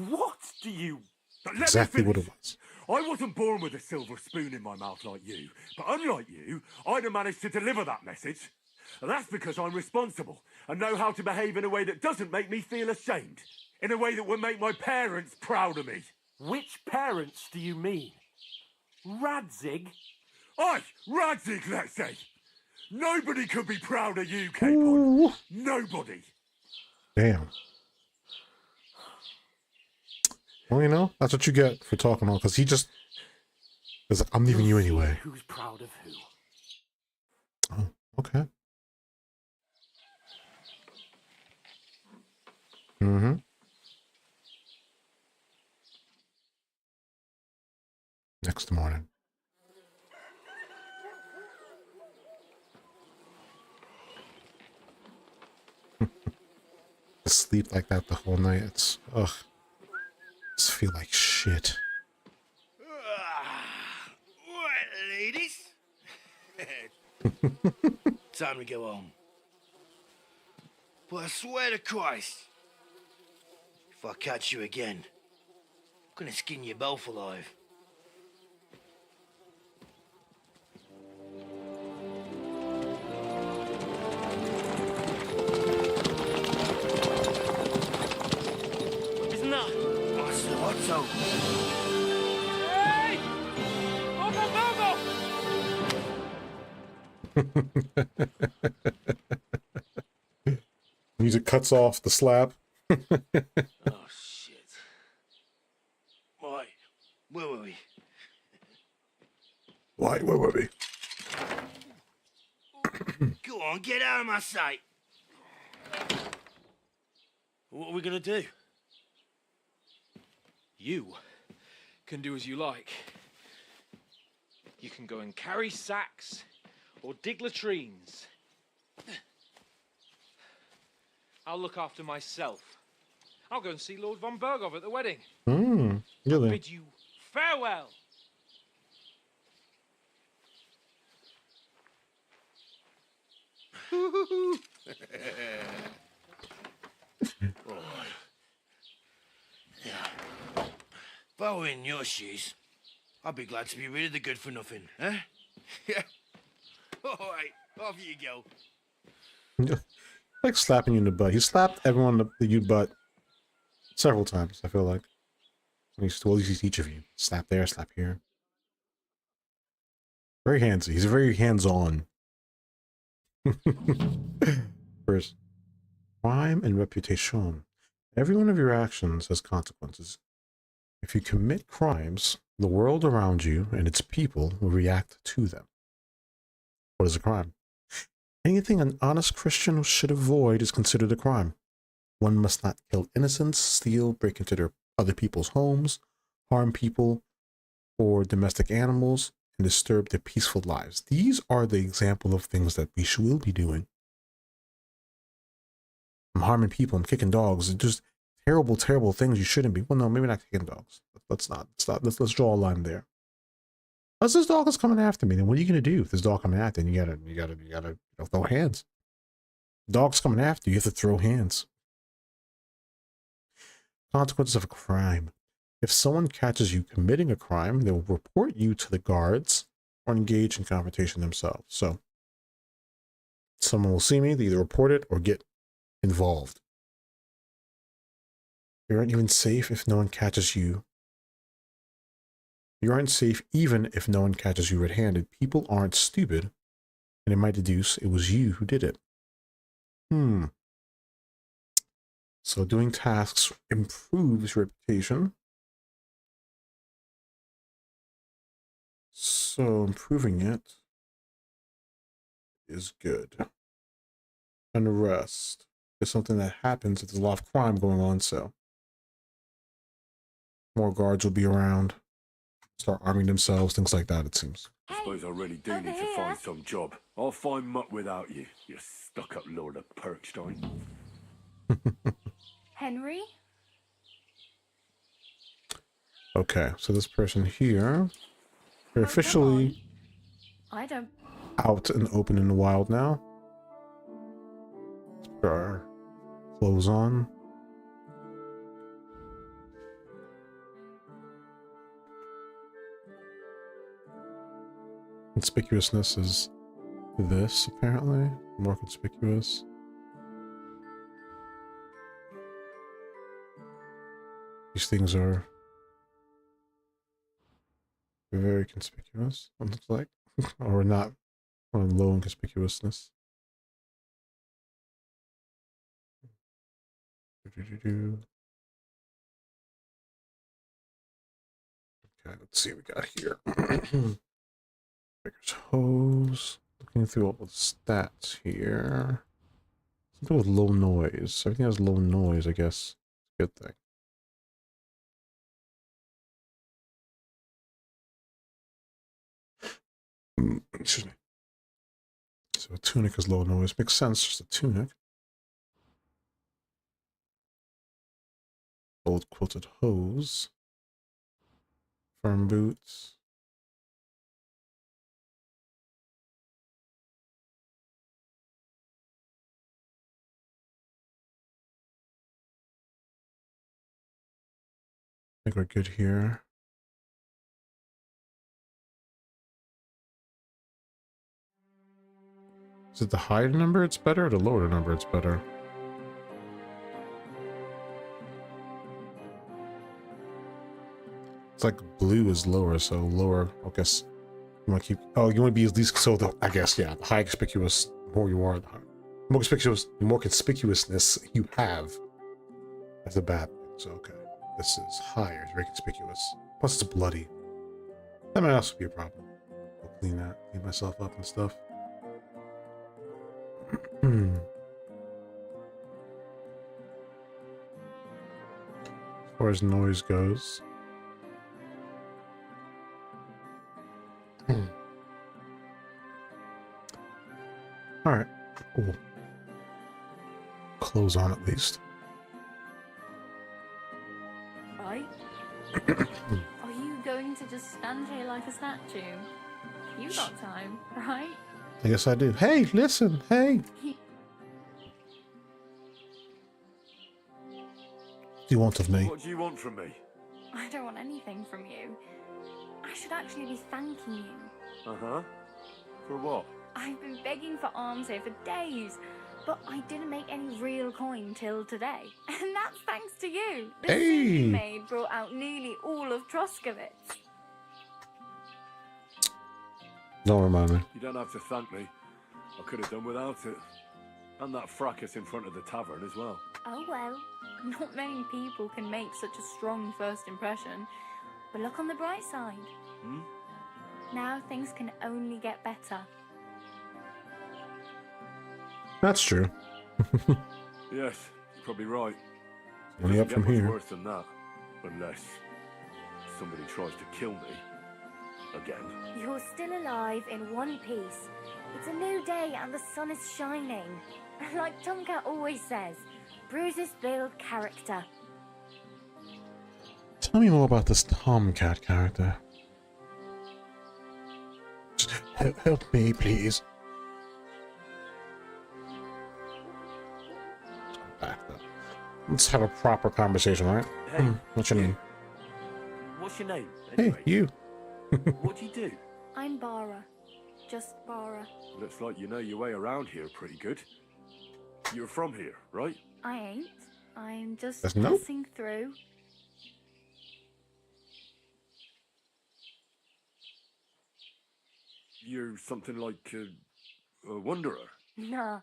What do you... But let me Exactly what finish. it was. I wasn't born with a silver spoon in my mouth like you, but unlike you, I'd have managed to deliver that message. And that's because I'm responsible and know how to behave in a way that doesn't make me feel ashamed, in a way that would make my parents proud of me. Which parents do you mean? Radzig? Aye, Radzig, let's say. Nobody could be proud of you, Capon. Nobody. Damn. Well, you know, that's what you get for talking on, because he just... Because I'm leaving you anyway. Who's proud of who? Oh, okay. Mm-hmm. Next morning. Sleep like that the whole night. It's... Ugh. Just feel like shit. Right, ladies. Time to go home. But I swear to Christ, if I catch you again, I'm gonna skin you both alive. Isn't that? Master Otto. Hey! Music cuts off the slap. Oh, shit. Right, where were we? Why? Where were we? Go on, get out of my sight. What are we gonna do? You can do as you like. You can go and carry sacks or dig latrines. I'll look after myself. I'll go and see Lord von Berghoff at the wedding. Really? Bid you farewell. Yeah. If I were in your shoes, I'd be glad to be rid of the good for nothing, eh? Yeah. All right, off you go. Like slapping you in the butt. He slapped everyone in the you butt several times, I feel like. At least each of you. Slap there, slap here. Very handsy. He's very hands-on. First, crime and reputation. Every one of your actions has consequences. If you commit crimes, the world around you and its people will react to them. What is a crime? Anything an honest Christian should avoid is considered a crime. One must not kill innocents, steal, break into other people's homes, harm people or domestic animals, and disturb their peaceful lives. These are the example of things that we will be doing. I'm harming people, I'm kicking dogs, and just terrible, terrible things you shouldn't be. Well, no, maybe not kicking dogs. Let's not. Let's draw a line there. Unless this dog is coming after me, then what are you gonna do? If this dog coming after you, you gotta throw hands. Dog's coming after you, you have to throw hands. Consequences of a crime. If someone catches you committing a crime, they will report you to the guards or engage in confrontation themselves. So someone will see me, they either report it or get involved. You aren't even safe if no one catches you. You aren't safe even if no one catches you red-handed. People aren't stupid, and it might deduce it was you who did it. So doing tasks improves your reputation. So improving it is good. Unrest is something that happens if there's a lot of crime going on, so more guards will be around, start arming themselves, things like that, it seems. I suppose I really do need to find some job. I'll find Mutt without you, you stuck-up Lord of Perkstein. Henry? Okay, so this person here, they're officially I don't. out and open in the wild now. Let's put our clothes on. Conspicuousness is this, apparently. More conspicuous. These things are very conspicuous, it looks like. Or not, or low in conspicuousness. Okay, let's see what we got here. Baker's hose. Looking through all the stats here. Something with low noise. Everything has low noise, I guess. Good thing. Excuse me. So a tunic is low noise. Makes sense, just a tunic. Old quilted hose. Firm boots. I think we're good here. Is it the higher number it's better or the lower number it's better? It's like blue is lower, so lower, I guess. You want to keep, oh, you want to be at least, so the, I guess, yeah, the high conspicuous, the more you are, the more conspicuous, the more conspicuousness you have. That's a bad thing, so okay. This is higher, it's very conspicuous. Plus it's bloody. That might also be a problem. I'll clean that, clean myself up and stuff. As far as noise goes. Alright. Cool. Clothes on at least. Right? Are you going to just stand here like a statue? You got time, right? I guess I do. Hey, listen, hey! What do you want of me? What do you want from me? I don't want anything from you. I should actually be thanking you. Uh-huh. For what? I've been begging for alms here for days, but I didn't make any real coin till today. And that's thanks to you. The soup you made brought out nearly all of Troskowitz. Don't remind me. You don't have to thank me. I could have done without it. And that fracas in front of the tavern as well. Oh well, not many people can make such a strong first impression. But look on the bright side. Hmm? Now things can only get better. That's true. Yes, you're probably right. Only up from here. Worse than that. Unless somebody tries to kill me. Again. You're still alive in one piece. It's a new day and the sun is shining. Like Tomcat always says, bruises build character. Tell me more about this Tomcat character. Just help me, please. Let's go back though. Let's have a proper conversation, all right? Hey, what's your name? What's your name? Hey, you. What do you do? I'm Bara. Just Bara. Looks like you know your way around here pretty good. You're from here, right? I ain't. I'm just There's no- passing through. You're something like a wanderer. Nah,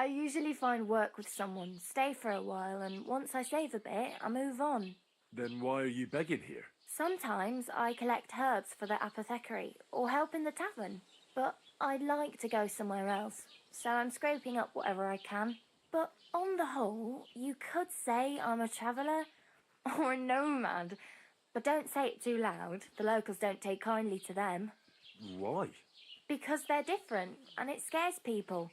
I usually find work with someone, stay for a while, and once I save a bit, I move on. Then why are you begging here? Sometimes I collect herbs for the apothecary or help in the tavern, but I'd like to go somewhere else, so I'm scraping up whatever I can. But on the whole, you could say I'm a traveller or a nomad, but don't say it too loud. The locals don't take kindly to them. Why? Because they're different, and it scares people.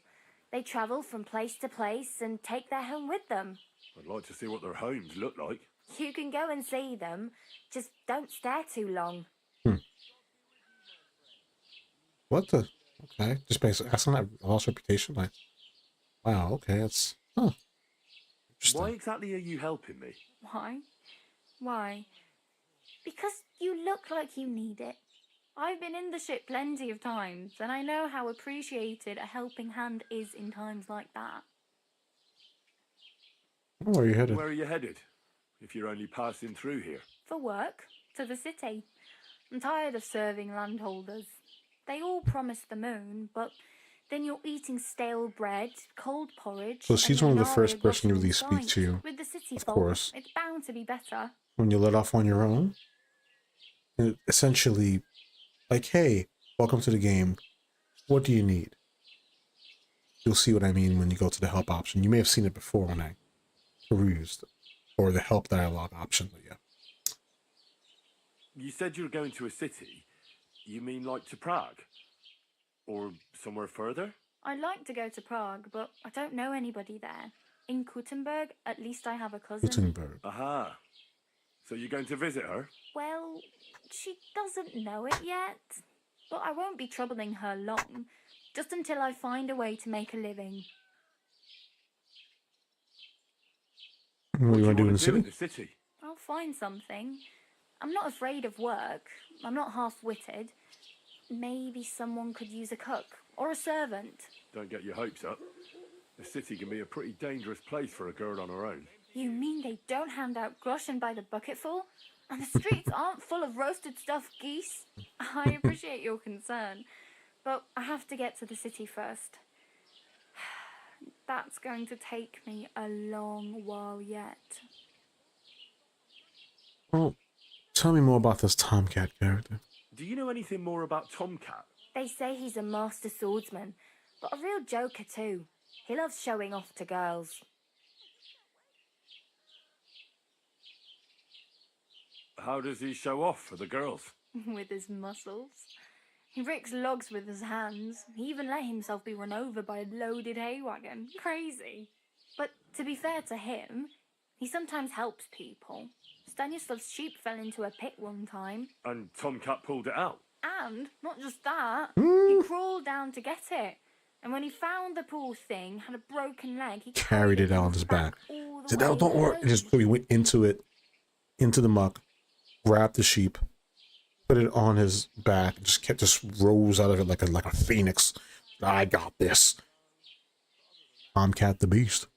They travel from place to place and take their home with them. I'd like to see what their homes look like. You can go and see them, just don't stare too long. What the? Okay, just basically asking that lost reputation. Like, wow, okay, that's interesting. Why exactly are you helping me? Why? Why? Because you look like you need it. I've been in the ship plenty of times, and I know how appreciated a helping hand is in times like that. Where are you headed? Where are you headed? If you're only passing through here. For work, to the city. I'm tired of serving landholders. They all promise the moon, but then you're eating stale bread, cold porridge. So she's one of the first person you really sight. speak to, With the city of folk, course. it's bound to be better. When you let off on your own. And essentially, like, hey, welcome to the game. What do you need? You'll see what I mean when you go to the help option. You may have seen it before when I perused, or the help dialogue option, but yeah. You said you were going to a city. You mean like to Prague? Or somewhere further? I'd like to go to Prague, but I don't know anybody there. In Kuttenberg, at least I have a cousin. Kuttenberg. Aha. So you're going to visit her? Well, she doesn't know it yet. But I won't be troubling her long, just until I find a way to make a living. What do you want to do in the city? I'll find something. I'm not afraid of work. I'm not half-witted. Maybe someone could use a cook or a servant. Don't get your hopes up. The city can be a pretty dangerous place for a girl on her own. You mean they don't hand out groschen by the bucketful? And the streets aren't full of roasted stuffed geese? I appreciate your concern, but I have to get to the city first. That's going to take me a long while yet. Well, tell me more about this Tomcat character. Do you know anything more about Tomcat? They say he's a master swordsman, but a real joker too. He loves showing off to girls. How does he show off for the girls? With his muscles. He ricks logs with his hands. He even let himself be run over by a loaded hay wagon. Crazy. But to be fair to him, he sometimes helps people. Stanislav's sheep fell into a pit one time. And Tomcat pulled it out? And, not just that, he crawled down to get it. And when he found the poor thing, had a broken leg, he Carried it out on his back. Said, "No, don't worry." home. Just he went into it, into the muck, grabbed the sheep, put it on his back, just rose out of it like a phoenix. I got this. Tomcat the Beast.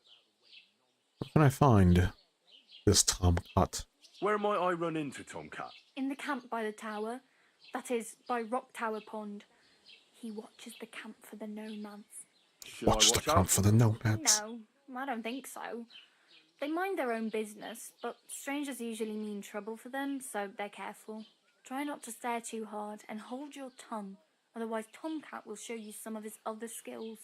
Where can I find this Tomcat? Where might I run into Tomcat? In the camp by the tower. That is, by Rock Tower Pond. He watches the camp for the nomads. Watch the camp for the nomads. No, I don't think so. They mind their own business, but strangers usually mean trouble for them, so they're careful. Try not to stare too hard and hold your tongue, otherwise Tomcat will show you some of his other skills.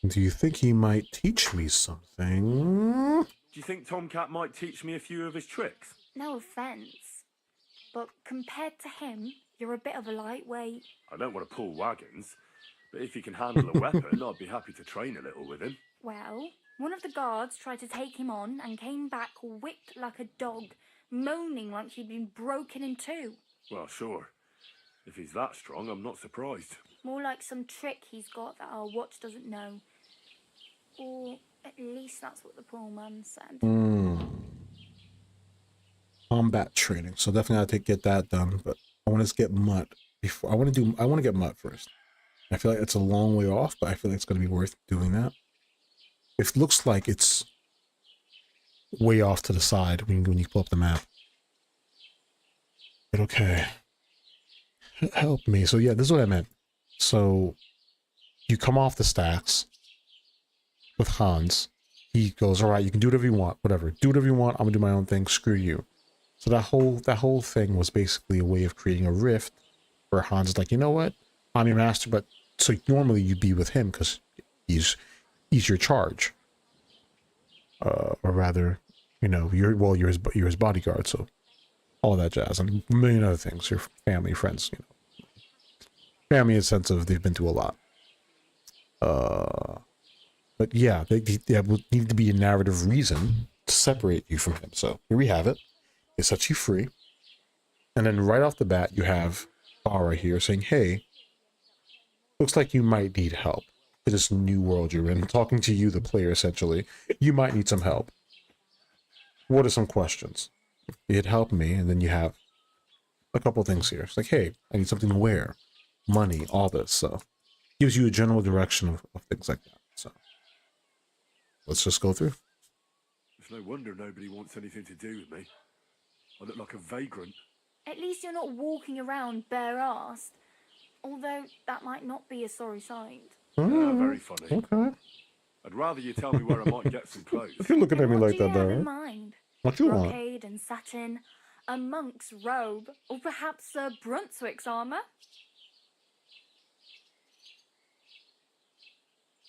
Do you think he might teach me something? Do you think Tomcat might teach me a few of his tricks? No offence, but compared to him, you're a bit of a lightweight. I don't want to pull wagons, but if he can handle a weapon, I'd be happy to train a little with him. Well, one of the guards tried to take him on and came back whipped like a dog, moaning like he'd been broken in two. Well, sure. If he's that strong, I'm not surprised. More like some trick he's got that our watch doesn't know. Or at least that's what the poor man said. Combat training. So definitely gotta get that done, but I want to get Mutt before I want to get Mutt first. I feel like it's a long way off, but I feel like it's gonna be worth doing that. It looks like it's way off to the side when you pull up the map. But okay. Help me. So yeah, this is what I meant. So you come off the stacks with Hans. He goes, all right, you can do whatever you want, whatever. Do whatever you want. I'm gonna do my own thing. Screw you. So that whole thing was basically a way of creating a rift where Hans is like, you know what? I'm your master, but so normally you'd be with him because he's your charge. Or rather, you know, you're his bodyguard, so all that jazz and a million other things. Your family, friends, you know. Family in the sense of they've been through a lot. But yeah, there would need to be a narrative reason to separate you from him. So here we have it. It sets you free. And then right off the bat, you have Farah here saying, hey, looks like you might need help in this new world you're in. Talking to you, the player, essentially. You might need some help. What are some questions? It'd help me. And then you have a couple things here. It's like, hey, I need something to wear, money, all this. So gives you a general direction of things like that. So let's just go through. It's no wonder nobody wants anything to do with me. I look like a vagrant. At least you're not walking around bare-assed. Although that might not be a sorry sight. Very funny. Okay. I'd rather you tell me where I might get some clothes. If you're looking at me like that, What do you have in though. mind? What you want? Brocade and satin, a monk's robe, or perhaps a Brunswick's armor?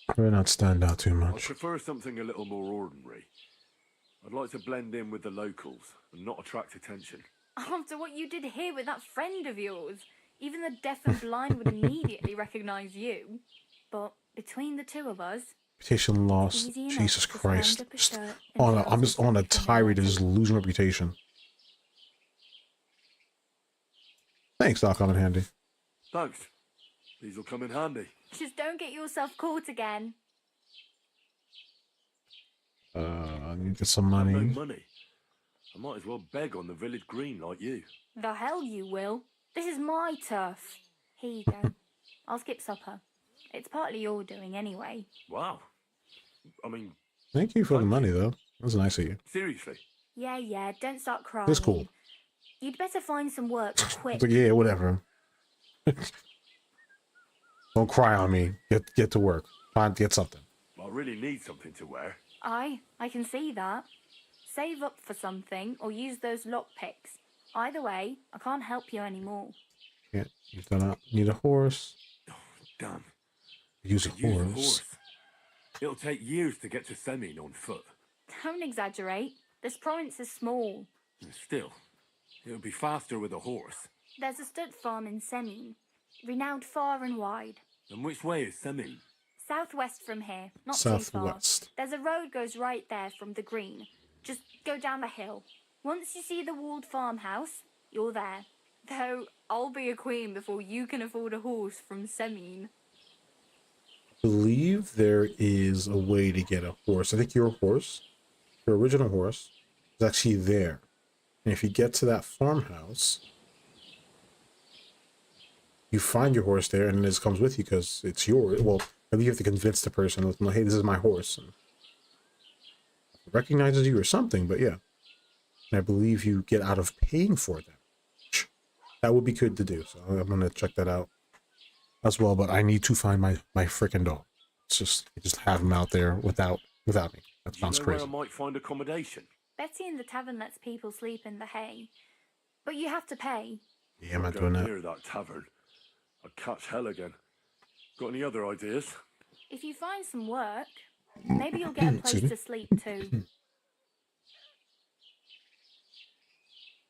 Better not stand out too I much. prefer something a little more ordinary. I'd like to blend in with the locals and not attract attention. After what you did here with that friend of yours, even the deaf and blind would immediately recognize you. But between the two of us, Reputation lost. easy enough Jesus to Christ. stand up a Just shirt and on a, I'm trousers just on a from tirade of the just losing reputation. Thanks, Doc. I'm in handy. Thanks. These will come in handy. just don't get yourself caught again. I need to get some No money. money. I might as well beg on the village green like you. The hell you will. This is my turf. Here you go. I'll skip supper. It's partly your doing anyway. Wow. I mean, Thank you for the money, though. That was nice of you. seriously. Yeah, don't start crying. It's cool. You'd better find some work quick. It's like, yeah, whatever. Don't cry on me. Get to work. Get something. I really need something to wear. I can see that. Save up for something or use those lockpicks. Either way, I can't help you anymore. Can't use that out. Need a horse. Damn. Use a Use horse. It'll take years to get to Semin on foot. Don't exaggerate. This province is small. Still, it'll be faster with a horse. There's a stud farm in Semin, renowned far and wide. And which way is Semin? Southwest from here, not too far. Southwest. There's a road goes right there from the green. Just go down the hill. Once you see the walled farmhouse, you're there. Though I'll be a queen before you can afford a horse from Semin. I believe there is a way to get a horse. I think your horse, your original horse, is actually there. And if you get to that farmhouse, you find your horse there, and it just comes with you because it's yours. Well, maybe you have to convince the person, let them know, hey, this is my horse. And it recognizes you or something, but yeah. And I believe you get out of paying for that. That would be good to do, so I'm going to check that out as well, but I need to find my freaking dog. It's just have him out there without me. That sounds Do you know crazy. where I might find accommodation? Betty in the tavern lets people sleep in the hay. But you have to pay. Yeah, I'm not Go doing that. near that tavern. I'd catch hell again. Got any other ideas? If you find some work, maybe you'll get a place Excuse me? to sleep too.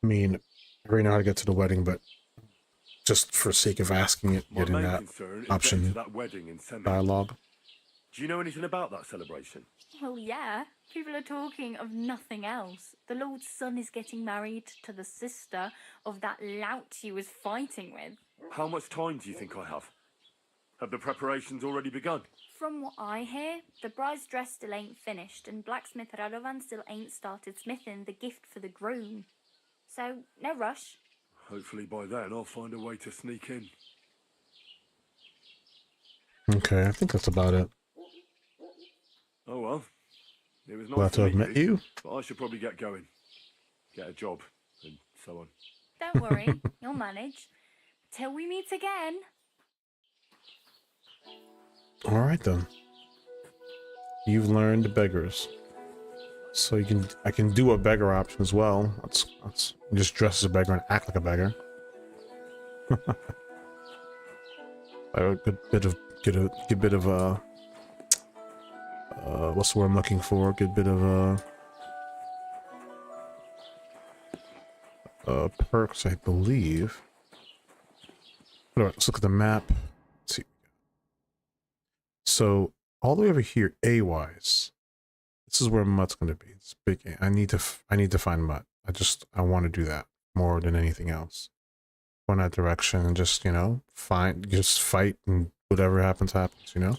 I mean, I already know how to get to the wedding, but just for sake of asking it, My getting main that concern is option getting to that wedding in Semin. dialogue. Do you know anything about that celebration? Well, yeah. People are talking of nothing else. The Lord's son is getting married to the sister of that lout he was fighting with. How much time do you think I have? Have the preparations already begun? From what I hear, the bride's dress still ain't finished, and blacksmith Radovan still ain't started smithing the gift for the groom. So, no rush. Hopefully by then I'll find a way to sneak in. Okay, I think that's about it. Oh well. It was Glad nice to to have meet met you, you. but I should probably get going. Get a job, and so on. Don't worry, you'll manage. Till we meet again. All right then. You've learned beggars, so I can do a beggar option as well. Let's just dress as a beggar and act like a beggar. A good bit of what's the word I'm looking for? A good bit of perks, I believe. All right, let's look at the map. Let's see. So all the way over here, A-wise, This is where Mutt's gonna be. It's big. I need to find Mutt. I want to do that more than anything else. Go in that direction and just, you know, fight and whatever happens, you know?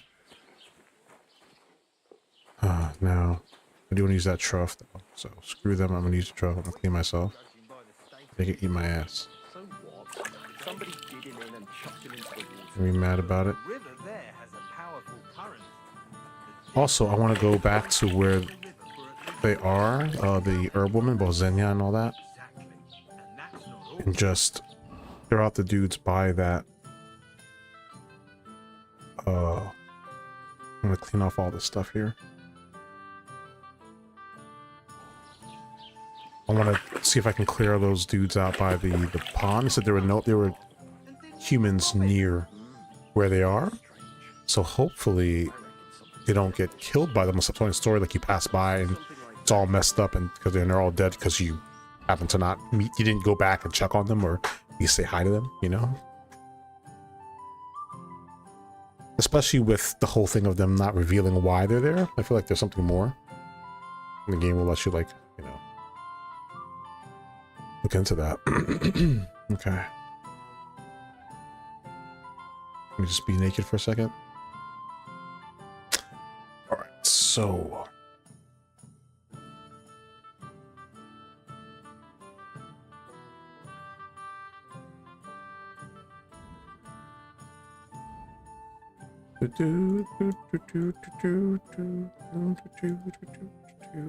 Now, I do want to use that trough though. So screw them, I'm gonna use the trough, I'm gonna clean myself. They can eat my ass. Are we mad about it? Also, I want to go back to where they are, the herb woman, Bozenia and all that. And just throw out the dudes by that. I'm gonna clean off all this stuff here. I want to see if I can clear those dudes out by the pond. They said there were humans near where they are, so hopefully they don't get killed by them. It's a story like you pass by and it's all messed up, and because they're all dead because you happen to not meet. You didn't go back and check on them or you say hi to them, you know. Especially with the whole thing of them not revealing why they're there. I feel like there's something more. And the game will let you, like, you know, look into that. Okay. Let me just be naked for a second. Alright, so...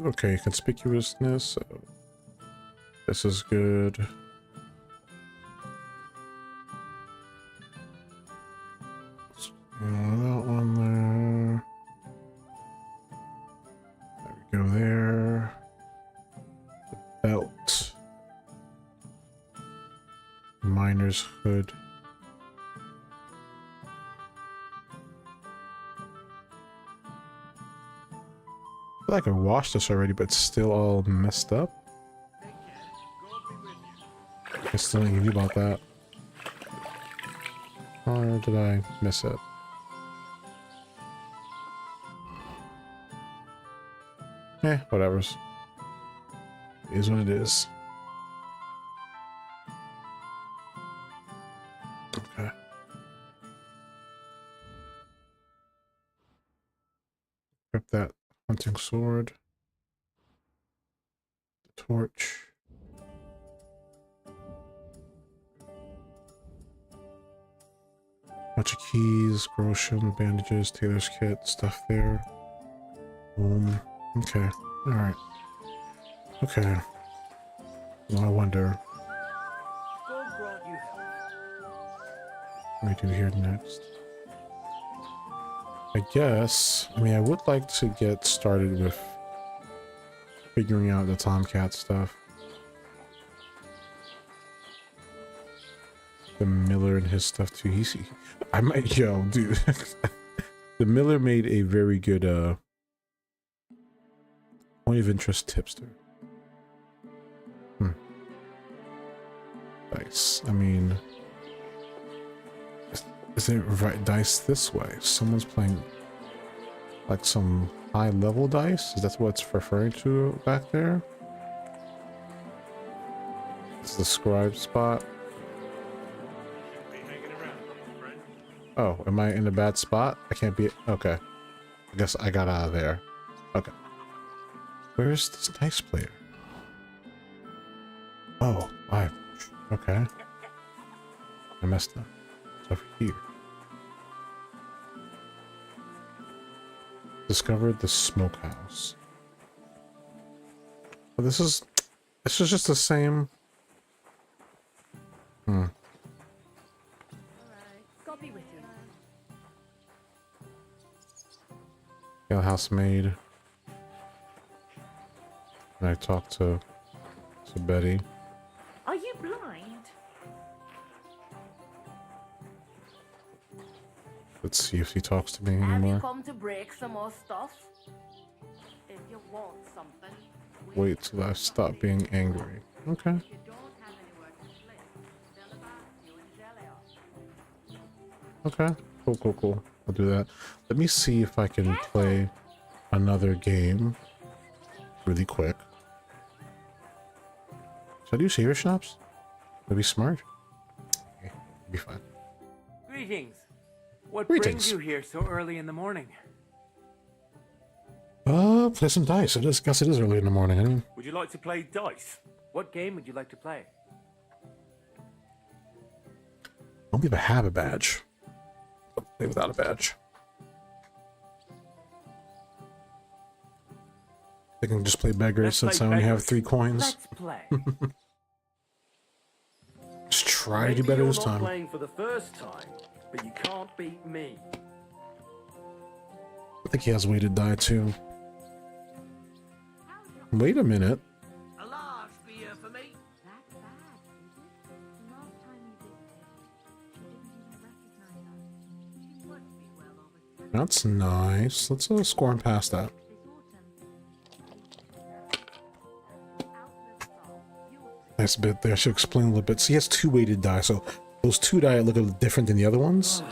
Okay, conspicuousness. So this is good. That one there. There we go there. The belt. Miner's hood. I feel like I washed this already, but it's still all messed up. I still ain't knew about that. Or did I miss it? Whatever's. It is what it is. Okay. Grab that hunting sword. The torch. Bunch of keys, Groshem, bandages, tailor's kit, stuff there. Okay. Alright. Okay. Well, I wonder. What do we do here next? I guess, I mean, I would like to get started with figuring out the Tomcat stuff. The Miller and his stuff too. I might, yo, dude. The Miller made a very good point of interest tipster. Dice. I mean, is it right dice this way? Someone's playing like some high level dice? Is that what it's referring to back there? This is the scribe spot. Oh, am I in a bad spot? I can't be. Okay. I guess I got out of there. Okay. Where's this dice player? Oh, okay. I messed up. It's over here. Discovered the smokehouse. Oh, this is just the same. Housemaid. And I talked to Betty. Are you blind? Let's see if he talks to me Have you anymore. come to break some more stuff? If you want something, Wait till I stop being angry. Okay. Okay. Cool. I'll do that. Let me see if I can play another game really quick. Should I do saver shops? That'd be smart. Okay, be fine. Greetings. What Greetings. brings you here so early in the morning? Play some dice. Guess it is early in the morning. I mean, Would you like to play dice? What game would you like to play? I don't even have a badge. I'll play without a badge. I can just play beggars since I only have 3 coins. Let's play. Just try to do better this time. Playing for the first time, but you can't beat me. I think he has weighted die too. Wait a minute. A large beer for me. That's nice. Let's score him past that. Nice bit there. I should explain a little bit. So he has 2 weighted die, so those 2 die look a little different than the other ones.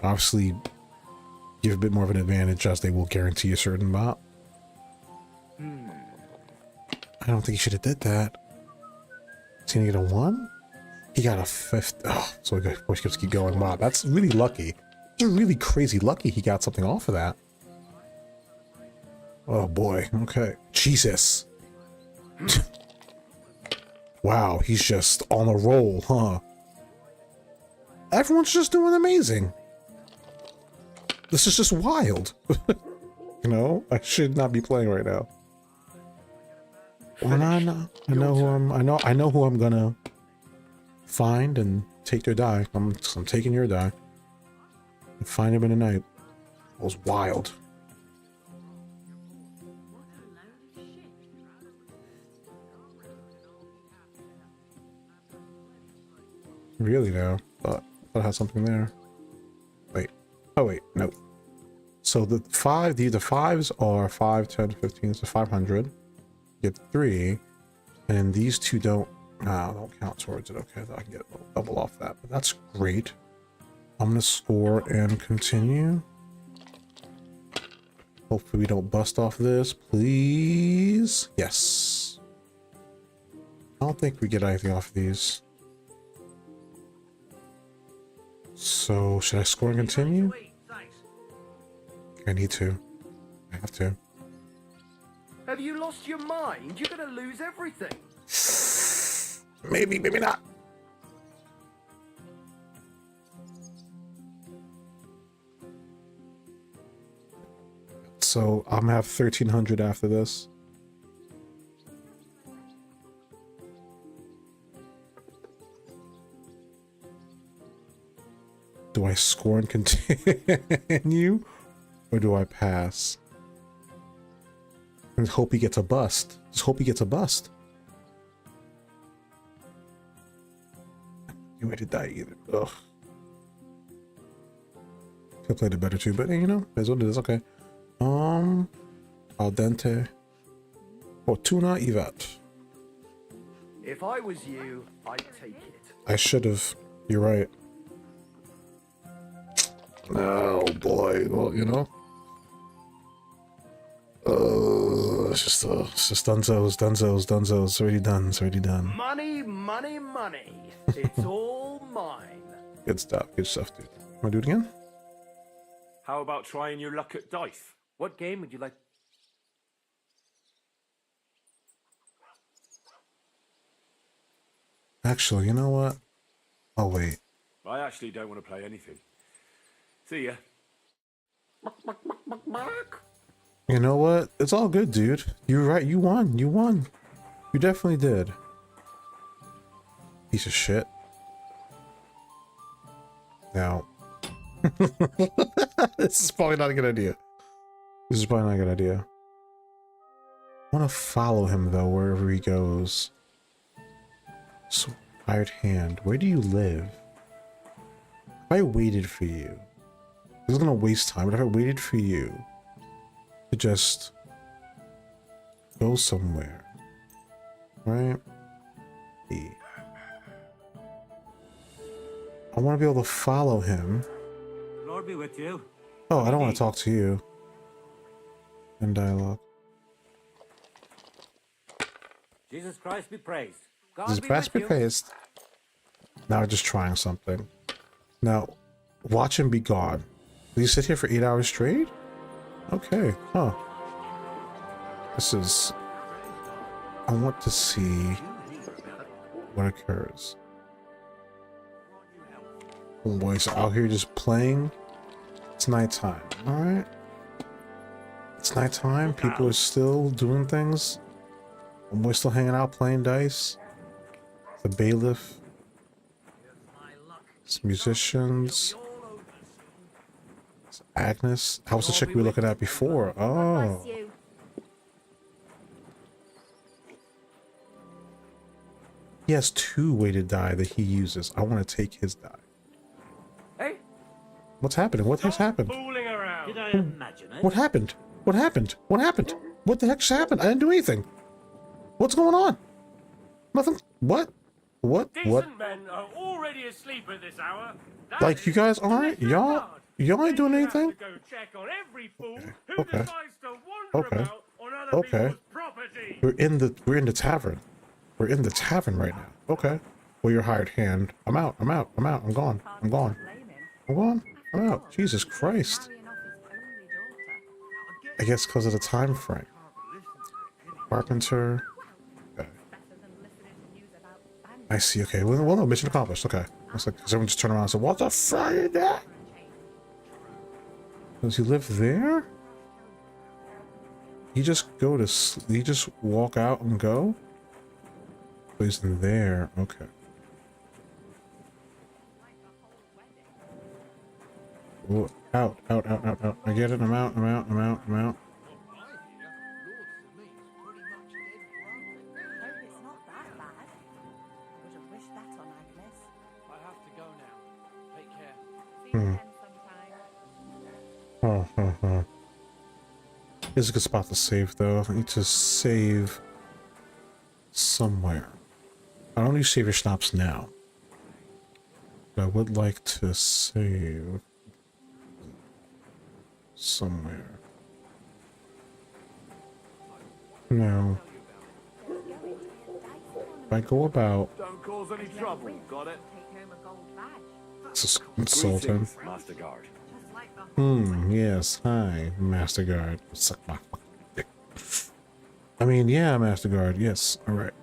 Obviously, give a bit more of an advantage as they will guarantee a certain amount. I don't think he should have did that. Is he gonna get a 1? He got a 5th. Oh, so of course he gets to keep going. Wow, that's really lucky. It's really crazy lucky he got something off of that. Oh boy. Okay. Jesus. Wow, he's just on a roll, huh? Everyone's just doing amazing. This is just wild. You know, I should not be playing right now. Well, I know who I'm gonna find and take their die. I'm taking your die. And find him in the night. It was wild. Really though, thought I had something there. Wait. Oh wait, no. So the 5s are 5, 10, 15, so 500. Get 3, and these 2 don't count towards it. Okay, I can get a little double off that, but that's great. I'm gonna score and continue. Hopefully we don't bust off this, please. Yes. I don't think we get anything off of these. So should I score and continue? I need to. I have to. Have you lost your mind? You're gonna lose everything. Maybe, maybe not. So I'm gonna have 1,300 after this. Do I score and continue? Or do I pass? And hope he gets a bust. Just hope he gets a bust. You ready to die either. Ugh. Could have played it better too, but you know, that's what it is. Okay. Al dente. Fortuna Ivat. If I was you, I'd take it. I should have. You're right. Oh boy. Well, you know. It's just dunzos. It's already done. Money, money, money. It's all mine. Good stuff, dude. Want to do it again? How about trying your luck at dice? What game would you like? Actually, you know what? Oh wait. I actually don't want to play anything. See ya. You know what? It's all good, dude. You're right. You won. You definitely did. Piece of shit. Now. This is probably not a good idea. I want to follow him, though, wherever he goes. So, hired hand. Where do you live? If I waited for you. This is going to waste time, but if I waited for you to just go somewhere, right? I want to be able to follow him. Lord be with you. Oh, I don't want to talk to you. In dialogue. Jesus Christ be praised. God Jesus be Christ be with you. praised. Now we're just trying something. Now, watch him be gone. Did he sit here for 8 hours straight? Okay, huh. This is... I want to see what occurs. Boys out here just playing. It's nighttime, alright? It's nighttime, people are still doing things. We're still hanging out playing dice. The bailiff. Some musicians. It's Agnes. How was the chick we were looking at before? Oh. He has 2 weighted die that he uses. I want to take his die. Hey, What's happening? What has happened? Fooling around. did I imagine it? What happened? What happened? What happened? What the heck just happened? I didn't do anything. What's going on? Nothing. What? What? Decent men are already asleep at this hour. That Like you guys aren't? Y'all ain't doing anything? go check on every fool who Okay. decides to wander Okay. about on other people's property. We're in the tavern. We're in the tavern right now. Okay. Well, your hired hand. I'm out. I'm out. I'm out. I'm gone. I'm gone. I'm gone. I'm out. Jesus Christ. I guess because of the time frame. Carpenter. Okay. I see. Okay. Well, no, mission accomplished. Okay. I was like, everyone just turned around and said, "What the fuck is that?" Does he live there? He just go to. He just walk out and go. Oh, he's in there. Okay. Oh, out. I get it. I'm out. I have to go now. Take care. This is a good spot to save, though. I need to save somewhere. I don't need to save your schnapps now. But I would like to save somewhere. No. If I go about... Don't cause any trouble, got it? This is insulting. Master Guard. Yes. Hi, Master Guard. Suck my fucking dick. I mean, yeah, Master Guard. Yes. Alright.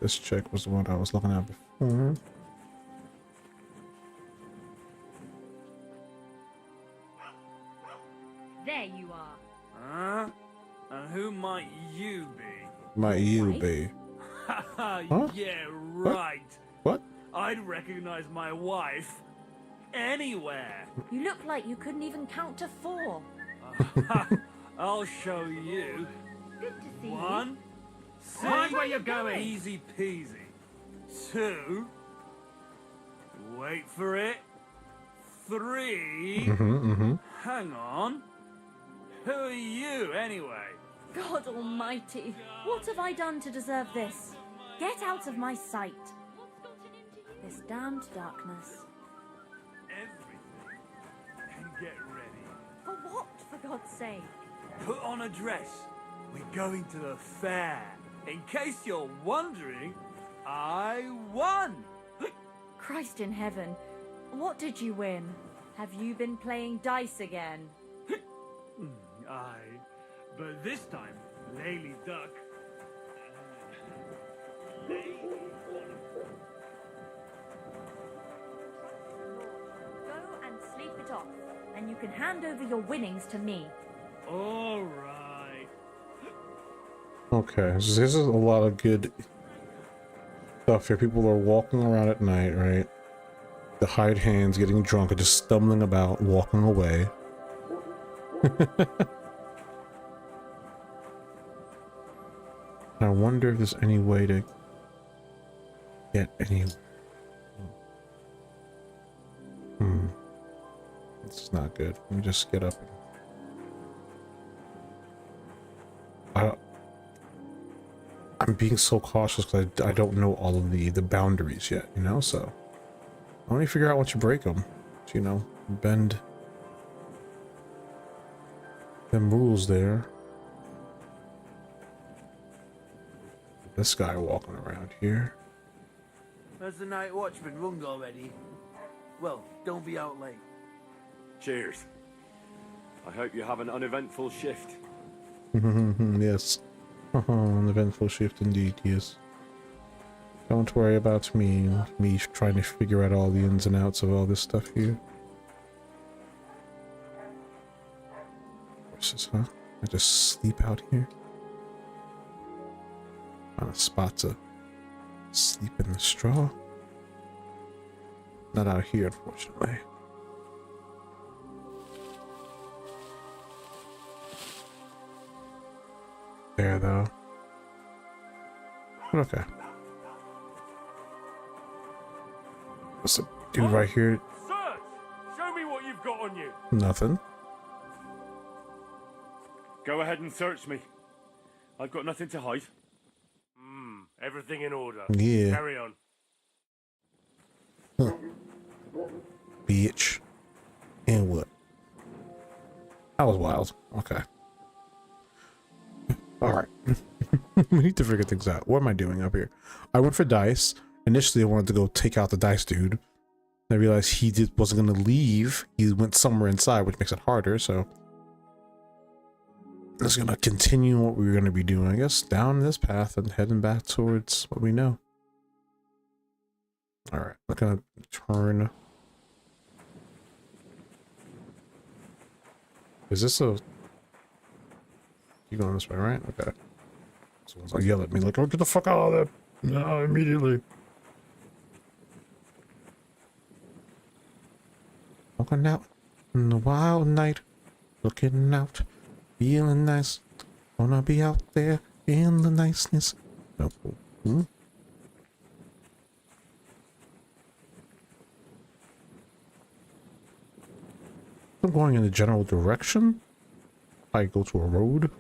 This chick was the one I was looking at before. There you are. Huh? And who might you be? Might you be? Huh? Yeah, right. What? I'd recognize my wife anywhere. You look like you couldn't even count to 4. I'll show you. Good to see One. you. Mind where you're going. Easy peasy. 2. Wait for it. 3. Hang on. Who are you, anyway? God almighty, what have I done to deserve this? Get out of my sight. This damned darkness. Everything. And get ready. For what, for God's sake? Put on a dress. We're going to the fair. In case you're wondering, I won. Christ in heaven, what did you win? Have you been playing dice again? Aye, but this time, Lady Duck. Go and sleep it off, and you can hand over your winnings to me. All right. Okay, so this is a lot of good stuff here. People are walking around at night, right? The hired hands getting drunk and just stumbling about, walking away. I wonder if there's any way to get any... This is not good. Let me just get up. I'm being so cautious because I don't know all of the boundaries yet, you know? So I want to figure out once you break them, you know, bend them rules there. this guy walking around here. Has the night watch been rung already? Well, don't be out late. Cheers. I hope you have an uneventful shift. Yes. An eventful shift indeed, yes. Don't worry about me trying to figure out all the ins and outs of all this stuff here. Horses, huh? I just sleep out here? On a spot to sleep in the straw? Not out here, unfortunately. There, though. But okay. What's the dude right here? Search! Show me what you've got on you. Nothing. Go ahead and search me. I've got nothing to hide. Everything in order. Yeah. Carry on. Huh. Bitch. And what? That was wild. Okay. Alright. We need to figure things out. What am I doing up here? I went for dice. Initially, I wanted to go take out the dice dude. I realized he wasn't going to leave. He went somewhere inside, which makes it harder, so... I'm just going to continue what we were going to be doing, I guess, down this path and heading back towards what we know. Alright, I'm going to turn... Is this a... You going this way, right? Okay. Someone's like, yell at me, like, oh, get the fuck out of there! No, immediately. Walking out in the wild night, looking out, feeling nice. Wanna be out there in the niceness. Oh, hmm? I'm going in the general direction. I go to a road.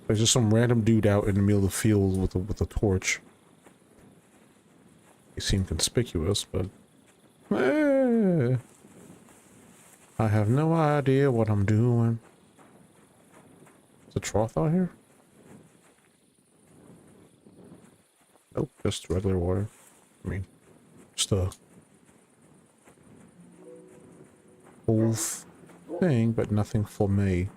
There's just some random dude out in the middle of the field with a torch. He seemed conspicuous, but I have no idea what I'm doing. Is a trough out here? Nope, just regular water. I mean, just a whole thing, but nothing for me.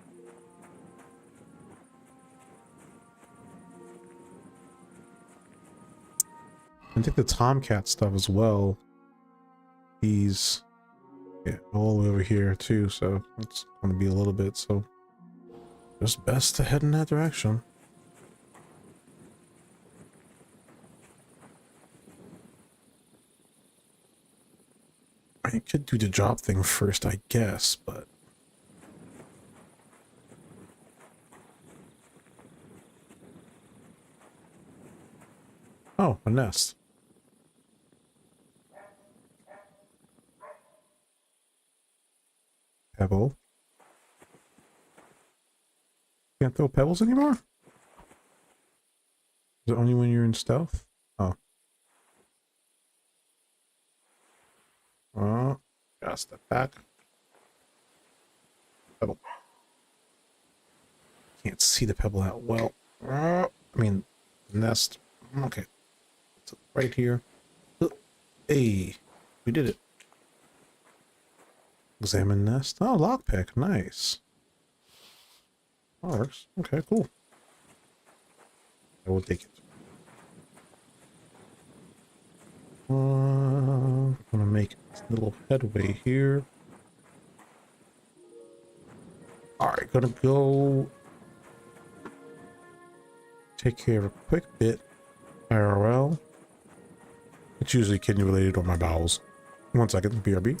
I think the Tomcat stuff as well. He's all the way over here too, so it's going to be a little bit, so just best to head in that direction. I could do the job thing first, I guess, but oh, a nest. Pebble. Can't throw pebbles anymore? Is it only when you're in stealth? Oh. Oh, gotta step back. Pebble. Can't see the pebble that well. I mean, nest. Okay. So right here. Hey, we did it. Examine nest. Oh, lockpick. Nice. Oh, works. Okay, cool. I will take it. I'm gonna make a little headway here. Alright, gonna go take care of a quick bit. IRL. It's usually kidney related or my bowels. 1 second, BRB.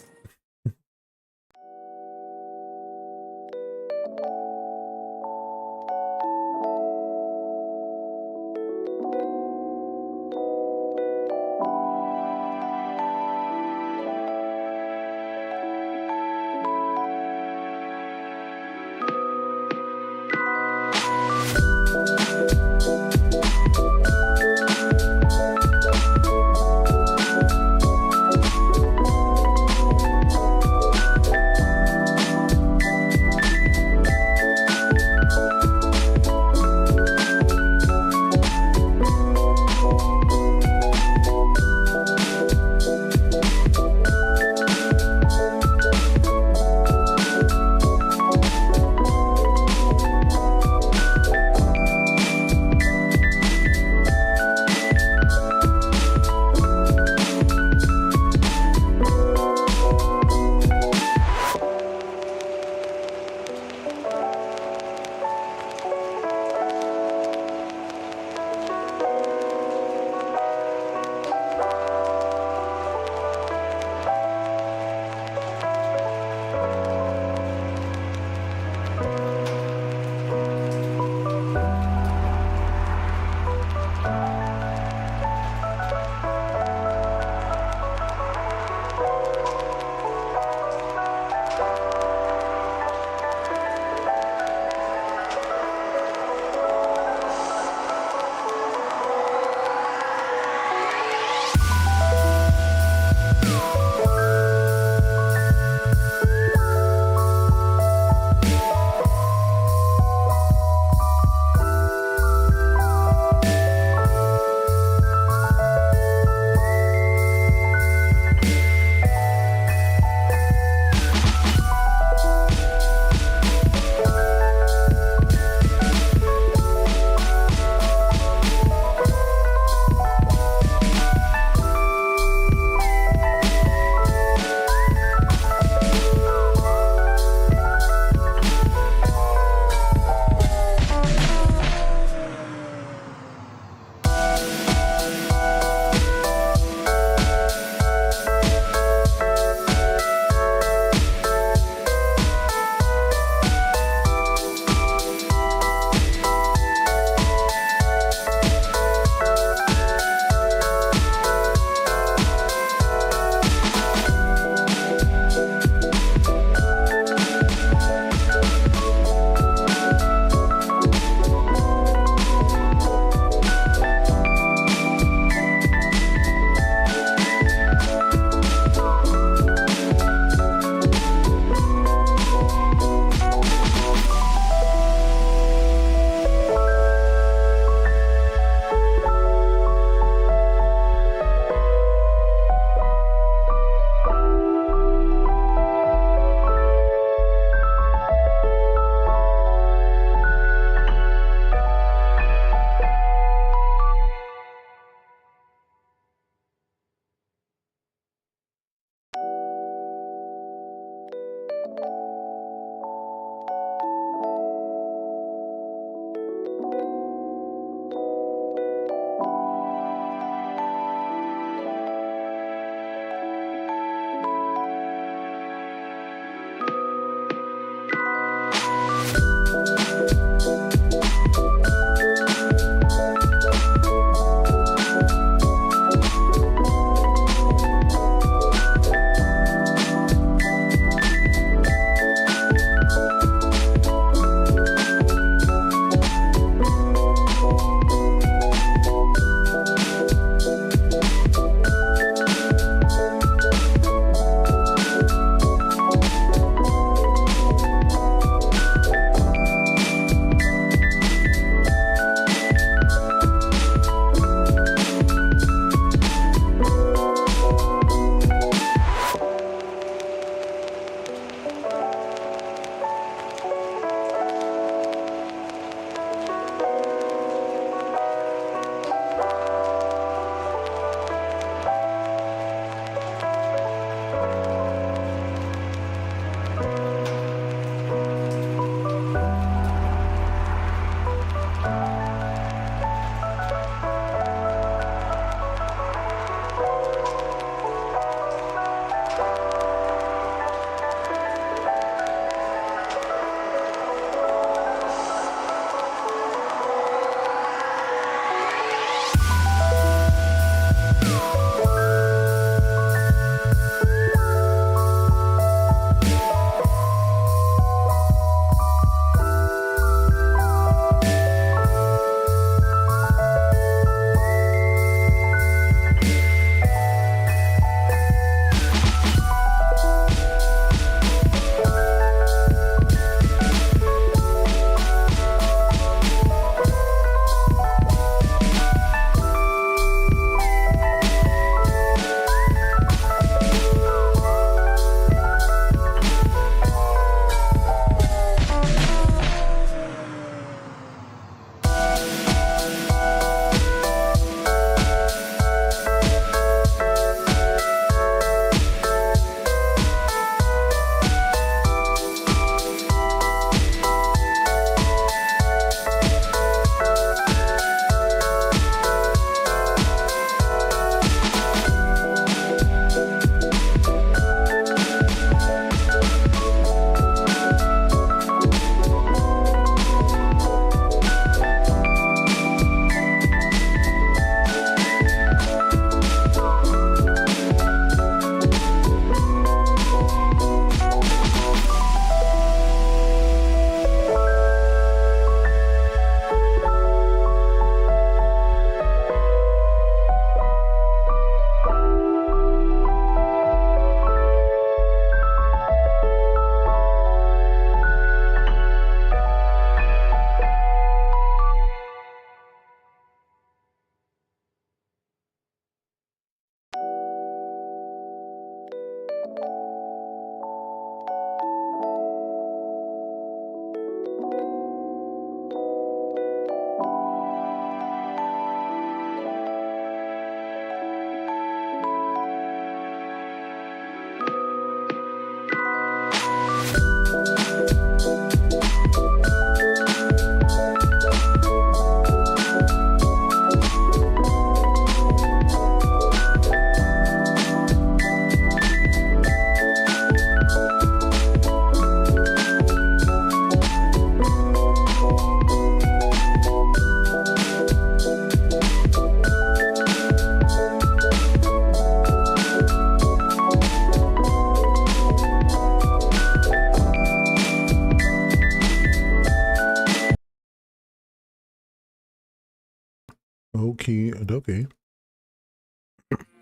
Okay, okay.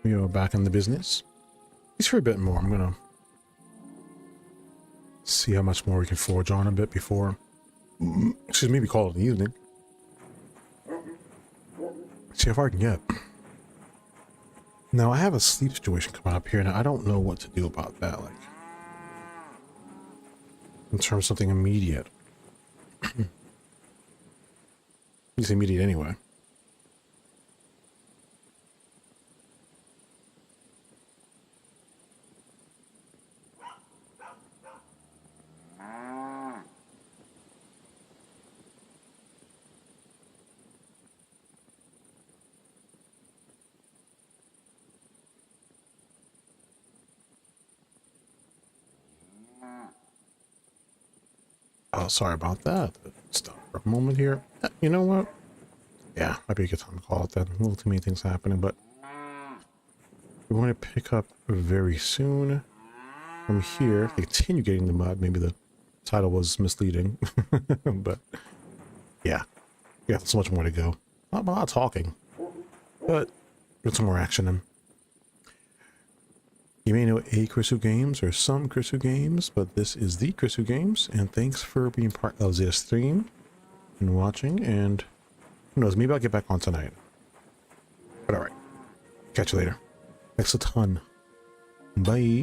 We are back in the business. Just for a bit more. I'm gonna see how much more we can forge on a bit before. Excuse me, we call it an evening. See how far I can get. Now I have a sleep situation coming up here, and I don't know what to do about that. Like, in terms of something immediate. It's immediate anyway. Oh, sorry about that. Stop for a moment here. You know what? Yeah, might be a good time to call it then. A little too many things happening, but we're going to pick up very soon from here. Continue getting the mud. Maybe the title was misleading, but yeah, we got so much more to go. Not a lot of talking, but get some more action in. You may know a Chrisu Games or some Chrisu Games, but this is the Chrisu Games, and thanks for being part of this stream and watching, and who knows, maybe I'll get back on tonight. But alright, catch you later. Thanks a ton. Bye.